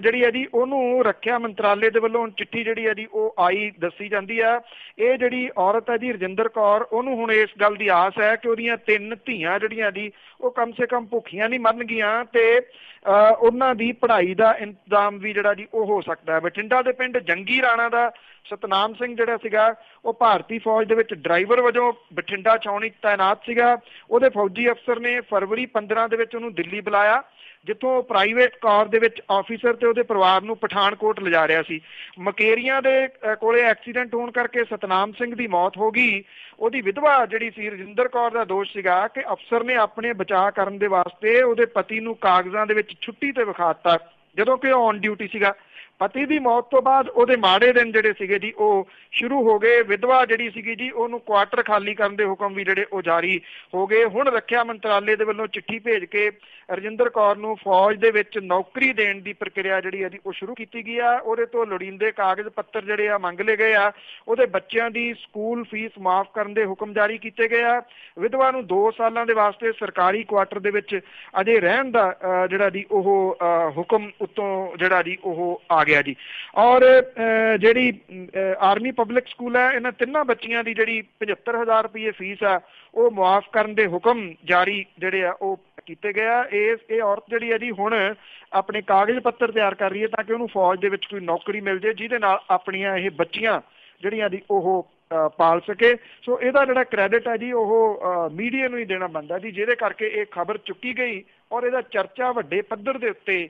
ਜਿਹੜੀ ਹੈ ਜੀ ਉਹਨੂੰ ਰੱਖਿਆ ਮੰਤਰਾਲੇ ਦੇ ਵੱਲੋਂ ਚਿੱਠੀ ਜਿਹੜੀ ਹੈ ਜੀ ਉਹ ਆਈ ਦੱਸੀ ਜਾਂਦੀ ਆ। ਇਹ ਜਿਹੜੀ ਔਰਤ ਹੈ ਜੀ ਰਜਿੰਦਰ ਕੌਰ, ਉਹਨੂੰ ਹੁਣ ਇਸ ਗੱਲ ਦੀ ਆਸ ਹੈ ਕਿ ਉਹਦੀਆਂ 3 ਧੀਆਂ ਜਿਹੜੀਆਂ ਜੀ ਉਹ ਕਮ ਸੇ ਕਮ ਭੁੱਖੀਆਂ ਨਹੀਂ ਮਰਨਗੀਆਂ ਤੇ ਉਹਨਾਂ ਦੀ ਪੜ੍ਹਾਈ ਦਾ ਇੰਤਜ਼ਾਮ ਵੀ ਜਿਹੜਾ ਜੀ ਉਹ ਹੋ ਸਕਦਾ ਹੈ। ਬਠਿੰਡਾ ਦੇ ਪਿੰਡ ਜੰਗੀ ਰਾਣਾ ਦਾ ਸਤਨਾਮ ਸਿੰਘ ਜਿਹੜਾ ਸੀਗਾ ਉਹ ਭਾਰਤੀ ਫੌਜ ਦੇ ਵਿੱਚ ਡਰਾਈਵਰ ਵਜੋਂ ਬਠਿੰਡਾ ਛਾਉਣੀ ਤਾਇਨਾਤ ਸੀਗਾ। ਉਹਦੇ ਫੌਜੀ ਅਫਸਰ ਨੇ ਫਰਵਰੀ 15 ਦੇ ਵਿੱਚ ਉਹਨੂੰ ਦਿੱਲੀ ਬੁਲਾਇਆ, ਜਿੱਥੋਂ ਪ੍ਰਾਈਵੇਟ ਕਾਰ ਦੇ ਵਿੱਚ ਆਫੀਸਰ ਤੇ ਉਹਦੇ ਪਰਿਵਾਰ ਨੂੰ ਪਠਾਨਕੋਟ ਲਿਜਾ ਰਿਹਾ ਸੀ। ਮਕੇਰੀਆਂ ਦੇ ਕੋਲੇ ਐਕਸੀਡੈਂਟ ਹੋਣ ਕਰਕੇ ਸਤਨਾਮ ਸਿੰਘ ਦੀ ਮੌਤ ਹੋ ਗਈ। ਉਹਦੀ ਵਿਧਵਾ ਜਿਹੜੀ ਸੀ ਰਜਿੰਦਰ ਕੌਰ ਦਾ ਦੋਸ਼ ਸੀਗਾ ਕਿ ਅਫਸਰ ਨੇ ਆਪਣੇ ਬਚਾਅ ਕਰਨ ਦੇ ਵਾਸਤੇ ਉਹਦੇ ਪਤੀ ਨੂੰ ਕਾਗਜ਼ਾਂ ਦੇ ਵਿੱਚ ਛੁੱਟੀ ਤੇ ਵਿਖਾ ਦਿੱਤਾ ਜਦੋਂ ਕਿ ਉਹ ਔਨ ਡਿਊਟੀ ਸੀਗਾ। ਪਤੀ ਦੀ ਮੌਤ ਤੋਂ ਬਾਅਦ ਉਹਦੇ ਮਾੜੇ ਦਿਨ ਜਿਹੜੇ ਸੀਗੇ ਜੀ ਉਹ ਸ਼ੁਰੂ ਹੋ ਗਏ। ਵਿਧਵਾ ਜਿਹੜੀ ਸੀਗੀ ਜੀ ਉਹਨੂੰ ਕੁਆਟਰ ਖਾਲੀ ਕਰਨ ਦੇ ਹੁਕਮ ਵੀ ਜਿਹੜੇ ਉਹ ਜਾਰੀ ਹੋ ਗਏ। ਹੁਣ ਰੱਖਿਆ ਮੰਤਰਾਲੇ ਦੇ ਵੱਲੋਂ ਚਿੱਠੀ ਭੇਜ ਕੇ ਰਜਿੰਦਰ ਕੌਰ ਨੂੰ ਫੌਜ ਦੇ ਵਿੱਚ ਨੌਕਰੀ ਦੇਣ ਦੀ ਪ੍ਰਕਿਰਿਆ ਜਿਹੜੀ ਹੈ ਜੀ ਉਹ ਸ਼ੁਰੂ ਕੀਤੀ ਗਈ ਆ। ਉਹਦੇ ਤੋਂ ਲੋੜੀਂਦੇ ਕਾਗਜ਼ ਪੱਤਰ ਜਿਹੜੇ ਆ ਮੰਗ ਲਏ ਗਏ ਆ। ਉਹਦੇ ਬੱਚਿਆਂ ਦੀ ਸਕੂਲ ਫੀਸ ਮਾਫ ਕਰਨ ਦੇ ਹੁਕਮ ਜਾਰੀ ਕੀਤੇ ਗਏ ਆ। ਵਿਧਵਾ ਨੂੰ 2 ਸਾਲਾਂ ਦੇ ਵਾਸਤੇ ਸਰਕਾਰੀ ਕੁਆਟਰ ਦੇ ਵਿੱਚ ਅਜੇ ਰਹਿਣ ਦਾ ਜਿਹੜਾ ਜੀ ਉਹ ਹੁਕਮ ਉੱਤੋਂ ਜਿਹੜਾ ਜੀ ਉਹ ਆ ਗਿਆ ਜੀ। ਔਰ ਜਿਹੜੀ ਆਰਮੀ ਪਬਲਿਕ ਸਕੂਲ ਹੈ, ਇਹਨਾਂ ਤਿੰਨਾਂ ਬੱਚੀਆਂ ਦੀ ਜਿਹੜੀ 75,000 ਰੁਪਏ ਫੀਸ ਆ ਉਹ ਮੁਆਫ ਕਰਨ ਦੇ ਹੁਕਮ ਜਾਰੀ ਜਿਹੜੇ ਆ ਉਹ ਕੀਤੇ ਗਏ ਆ। ਇਹ ਔਰਤ ਜਿਹੜੀ ਹੈ ਜੀ ਹੁਣ ਆਪਣੇ ਕਾਗਜ਼ ਪੱਤਰ ਤਿਆਰ ਕਰ ਰਹੀ ਹੈ ਤਾਂ ਕਿ ਉਹਨੂੰ ਫੌਜ ਦੇ ਵਿੱਚ ਕੋਈ ਨੌਕਰੀ ਮਿਲ ਜੇ ਜਿਹਦੇ ਨਾਲ ਆਪਣੀਆਂ ਇਹ ਬੱਚੀਆਂ ਜਿਹੜੀਆਂ ਦੀ ਉਹ ਪਾਲ ਸਕੇ। ਸੋ ਇਹਦਾ ਜਿਹੜਾ ਕ੍ਰੈਡਿਟ ਹੈ ਜੀ ਉਹ ਮੀਡੀਆ ਨੂੰ ਹੀ ਦੇਣਾ ਬਣਦਾ ਜੀ, ਜਿਹਦੇ ਕਰਕੇ ਇਹ ਖਬਰ ਚੁੱਕੀ ਗਈ ਔਰ ਇਹਦਾ ਚਰਚਾ ਵੱਡੇ ਪੱਧਰ ਦੇ ਉੱਤੇ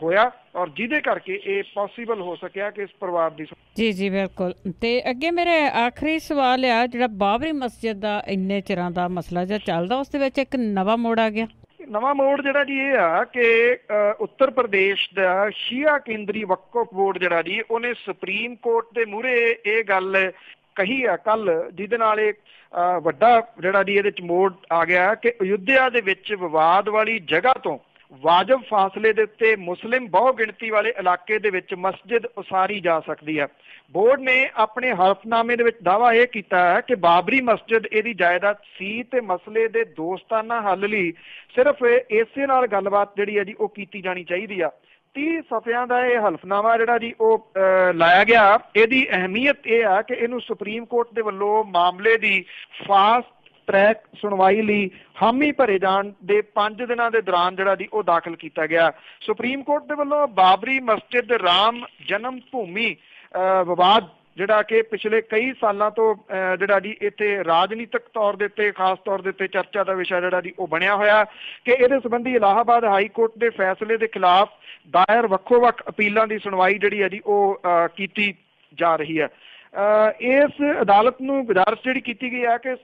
ਹੋਇਆ ਔਰ ਜਿਹਦੇ ਕਰਕੇ ਇਹ ਪੋਸੀਬਲ ਹੋ ਸਕਿਆ ਕਿ ਇਸ ਪਰਿਵਾਰ ਦੀ। ਜੀ ਬਿਲਕੁਲ। ਤੇ ਅੱਗੇ ਮੇਰੇ ਆਖਰੀ ਸਵਾਲ ਆ, ਜਿਹੜਾ ਬਾਬਰੀ ਮਸਜਿਦ ਦਾ ਇੰਨੇ ਚਿਰਾਂ ਦਾ ਮਸਲਾ ਜਿਹਾ ਚੱਲਦਾ, ਉਸ ਦੇ ਵਿੱਚ ਇੱਕ ਨਵਾਂ ਮੋੜ ਆ ਗਿਆ। ਨਵਾਂ ਮੋੜ ਜਿਹੜਾ ਜੀ ਇਹ ਆ ਕਿ ਉੱਤਰ ਪ੍ਰਦੇਸ਼ ਦਾ ਸ਼ੀਆ ਕੇਂਦਰੀ ਵਕਫ ਬੋਰਡ ਜਿਹੜਾ ਜੀ ਉਹਨੇ ਸੁਪਰੀਮ ਕੋਰਟ ਦੇ ਮੂਹਰੇ ਇਹ ਗੱਲ ਕਹੀ ਆ ਕੱਲ, ਜਿਹਦੇ ਨਾਲ ਇਹ ਵੱਡਾ ਜਿਹੜਾ ਜੀ ਇਹਦੇ ਚ ਮੋੜ ਆ ਗਿਆ ਕਿ ਅਯੁੱਧਿਆ ਦੇ ਵਿੱਚ ਵਿਵਾਦ ਵਾਲੀ ਜਗ੍ਹਾ ਤੋਂ ਵਾਜਬ ਫਾਸਲੇ ਦੇ ਉੱਤੇ ਮੁਸਲਿਮ ਬਹੁ ਗਿਣਤੀ ਵਾਲੇ ਇਲਾਕੇ ਦੇ ਵਿੱਚ ਮਸਜਿਦ ਉਸਾਰੀ ਜਾ ਸਕਦੀ ਹੈ। ਬੋਰਡ ਨੇ ਆਪਣੇ ਹਲਫਨਾਮੇ ਦੇ ਵਿੱਚ ਦਾਅਵਾ ਇਹ ਕੀਤਾ ਹੈ ਕਿ ਬਾਬਰੀ ਮਸਜਿਦ ਇਹਦੀ ਜਾਇਦਾਦ ਸੀ ਤੇ ਮਸਲੇ ਦੇ ਦੋਸਤਾਨਾ ਹੱਲ ਲਈ ਸਿਰਫ ਇਸੇ ਨਾਲ ਗੱਲਬਾਤ ਜਿਹੜੀ ਹੈ ਜੀ ਉਹ ਕੀਤੀ ਜਾਣੀ ਚਾਹੀਦੀ ਆ। 30 ਸਫ਼ਿਆਂ ਦਾ ਇਹ ਹਲਫਨਾਮਾ ਜਿਹੜਾ ਜੀ ਉਹ ਲਾਇਆ ਗਿਆ। ਇਹਦੀ ਅਹਿਮੀਅਤ ਇਹ ਆ ਕਿ ਇਹਨੂੰ ਸੁਪਰੀਮ ਕੋਰਟ ਦੇ ਵੱਲੋਂ ਮਾਮਲੇ ਦੀ ਫਾਸਟ ਟਰੈਕ ਸੁਣਵਾਈ ਲਈ ਹਾਮੀ ਭਰੇ ਜਾਣ ਦੇ 5 ਦਿਨਾਂ ਦੇ ਦੌਰਾਨ ਜਿਹੜਾ ਜੀ ਉਹ ਦਾਖਲ ਕੀਤਾ ਗਿਆ। ਸੁਪਰੀਮ ਕੋਰਟ ਦੇ ਵੱਲੋਂ ਬਾਬਰੀ ਮਸਜਿਦ ਰਾਮ ਜਨਮ ਭੂਮੀ ਵਿਵਾਦ ਜਿਹੜਾ ਕਿ ਪਿਛਲੇ ਕਈ ਸਾਲਾਂ ਤੋਂ ਜਿਹੜਾ ਜੀ ਇੱਥੇ ਰਾਜਨੀਤਿਕ ਤੌਰ ਦੇ ਉੱਤੇ ਖਾਸ ਤੌਰ ਦੇ ਉੱਤੇ ਚਰਚਾ ਦਾ ਵਿਸ਼ਾ ਜਿਹੜਾ ਜੀ ਉਹ ਬਣਿਆ ਹੋਇਆ ਕਿ ਇਹਦੇ ਸੰਬੰਧੀ ਇਲਾਹਾਬਾਦ ਹਾਈ ਕੋਰਟ ਦੇ ਫੈਸਲੇ ਦੇ ਖਿਲਾਫ ਦਾਇਰ ਵੱਖੋ-ਵੱਖ ਅਪੀਲਾਂ ਦੀ ਸੁਣਵਾਈ ਜਿਹੜੀ ਹੈ ਜੀ ਉਹ ਕੀਤੀ ਜਾ ਰਹੀ ਹੈ। ਇਸ ਅਦਾਲਤ ਨੂੰ ਗੁਜ਼ਾਰਿਸ਼ ਜਿਹੜੀ ਕੀਤੀ ਗਈ ਹੈ ਕਿ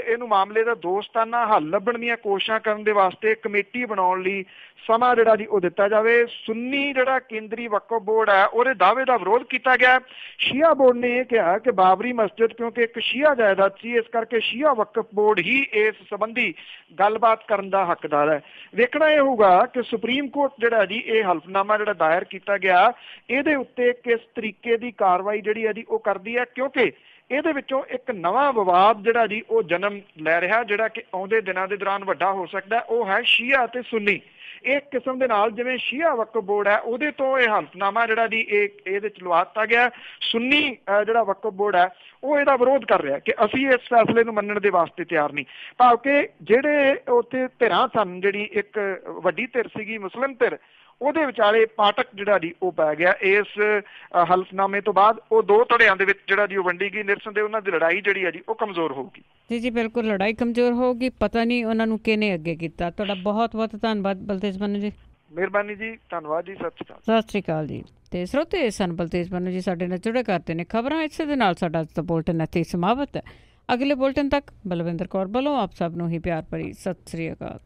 ਇਹਨੂੰ ਮਾਮਲੇ ਦਾ ਦੋਸਤਾਨਾ ਹੱਲ ਲੱਭਣ ਦੀਆਂ ਕੋਸ਼ਿਸ਼ਾਂ ਕਰਨ ਦੇ ਵਾਸਤੇ ਕਮੇਟੀ ਬਣਾਉਣ ਲਈ ਸਮਾਂ ਜਿਹੜਾ ਜੀ ਉਹ ਦਿੱਤਾ ਜਾਵੇ। ਸੁੰਨੀ ਜਿਹੜਾ ਕੇਂਦਰੀ ਵਕਫ ਬੋਰਡ ਹੈ ਉਹਦੇ ਦਾਅਵੇ ਦਾ ਵਿਰੋਧ ਕੀਤਾ ਗਿਆ। ਸ਼ੀਆ ਬੋਰਡ ਨੇ ਇਹ ਕਿਹਾ ਕਿ ਬਾਬਰੀ ਮਸਜਿਦ ਕਿਉਂਕਿ ਇੱਕ ਸ਼ੀਆ ਜਾਇਦਾਦ ਸੀ, ਇਸ ਕਰਕੇ ਸ਼ੀਆ ਵਕਫ ਬੋਰਡ ਹੀ ਇਸ ਸੰਬੰਧੀ ਗੱਲਬਾਤ ਕਰਨ ਦਾ ਹੱਕਦਾਰ ਹੈ। ਵੇਖਣਾ ਇਹ ਹੋਊਗਾ ਕਿ ਸੁਪਰੀਮ ਕੋਰਟ ਜਿਹੜਾ ਜੀ ਇਹ ਹਲਫਨਾਮਾ ਜਿਹੜਾ ਦਾਇਰ ਕੀਤਾ ਗਿਆ ਇਹਦੇ ਉੱਤੇ ਕਿਸ ਤਰੀਕੇ ਦੀ ਕਾਰਵਾਈ ਜਿਹੜੀ ਹੈ ਜੀ ਉਹ ਕਰਦੀ ਹੈ, ਕਿਉਂਕਿ ਇਹਦੇ ਵਿੱਚੋਂ ਇੱਕ ਨਵਾਂ ਵਿਵਾਦ ਜਿਹੜਾ ਜੀ ਉਹ ਜਨਮ ਲੈ ਰਿਹਾ ਜਿਹੜਾ ਕਿ ਆਉਂਦੇ ਦਿਨਾਂ ਦੇ ਦੌਰਾਨ ਵੱਡਾ ਹੋ ਸਕਦਾ। ਉਹ ਹੈ ਸ਼ੀਆ ਅਤੇ ਸੁੰਨੀ। ਇੱਕ ਕਿਸਮ ਦੇ ਨਾਲ ਜਿਵੇਂ ਸ਼ੀਆ ਵਕਫ ਬੋਰਡ ਹੈ ਉਹਦੇ ਤੋਂ ਇਹ ਹਲਫਨਾਮਾ ਜਿਹੜਾ ਜੀ ਇਹਦੇ ਚ ਲਵਾ ਦਿੱਤਾ ਗਿਆ। ਸੁੰਨੀ ਜਿਹੜਾ ਵਕਫ ਬੋਰਡ ਹੈ ਉਹ ਇਹਦਾ ਵਿਰੋਧ ਕਰ ਰਿਹਾ ਕਿ ਅਸੀਂ ਇਸ ਫੈਸਲੇ ਨੂੰ ਮੰਨਣ ਦੇ ਵਾਸਤੇ ਤਿਆਰ ਨਹੀਂ। ਭਾਵ ਕਿ ਜਿਹੜੇ ਉੱਥੇ ਧਿਰਾਂ ਸਨ, ਜਿਹੜੀ ਇੱਕ ਵੱਡੀ ਧਿਰ ਸੀਗੀ ਮੁਸਲਿਮ ਧਿਰ, ਉਹਦੇ ਵਿਚਾਲੇ ਪਾਟਕ ਜਿਹੜਾ ਜੀ ਉਹ ਪੈ ਗਿਆ। ਇਸ ਹਲਫਨਾਮੇ ਤੋਂ ਬਾਅਦ ਉਹ ਦੋ ਧੜਿਆਂ ਦੇ ਵਿੱਚ ਜਿਹੜਾ ਜੀ ਉਹ ਵੰਡੀ ਗਈ। ਨਿਰਸੰਦੇਹ ਉਹਨਾਂ ਦੀ ਲੜਾਈ ਜਿਹੜੀ ਹੈ ਜੀ ਉਹ ਕਮਜ਼ੋਰ ਹੋਊਗੀ। ਜੀ ਬਿਲਕੁਲ, ਲੜਾਈ ਕਮਜ਼ੋਰ ਹੋਊਗੀ। ਪਤਾ ਨਹੀਂ ਉਹਨਾਂ ਨੂੰ ਕਿਹਨੇ ਅੱਗੇ ਕੀਤਾ। ਤੁਹਾਡਾ ਬਹੁਤ ਬਹੁਤ ਧੰਨਵਾਦ ਬਲਤੇਜ ਪੰਨੂ ਜੀ। ਮਿਹਰਬਾਨੀ ਜੀ, ਧੰਨਵਾਦ ਜੀ, ਸਤਿ ਸ਼੍ਰੀ ਅਕਾਲ ਜੀ। ਤੇ ਸਰੋਤੇ ਸਨ ਬਲਤੇਜ ਪੰਨੂ ਜੀ ਸਾਡੇ ਨਾਲ ਜੁੜੇ ਕਰਦੇ ਨੇ ਖਬਰਾਂ। ਇਸੇ ਦੇ ਨਾਲ ਸਾਡਾ ਅੱਜ ਦਾ ਬੁਲਟਨ ਇੱਥੇ ਸਮਾਪਤ ਹੈ। ਅਗਲੇ ਬੁਲਟਨ ਤੱਕ ਬਲਵਿੰਦਰ ਕੌਰ ਵੱਲੋਂ ਆਪ ਸਭ ਨੂੰ ਹੀ ਪਿਆਰ ਭਰੀ ਸਤਿ ਸ਼੍ਰੀ ਅਕਾਲ।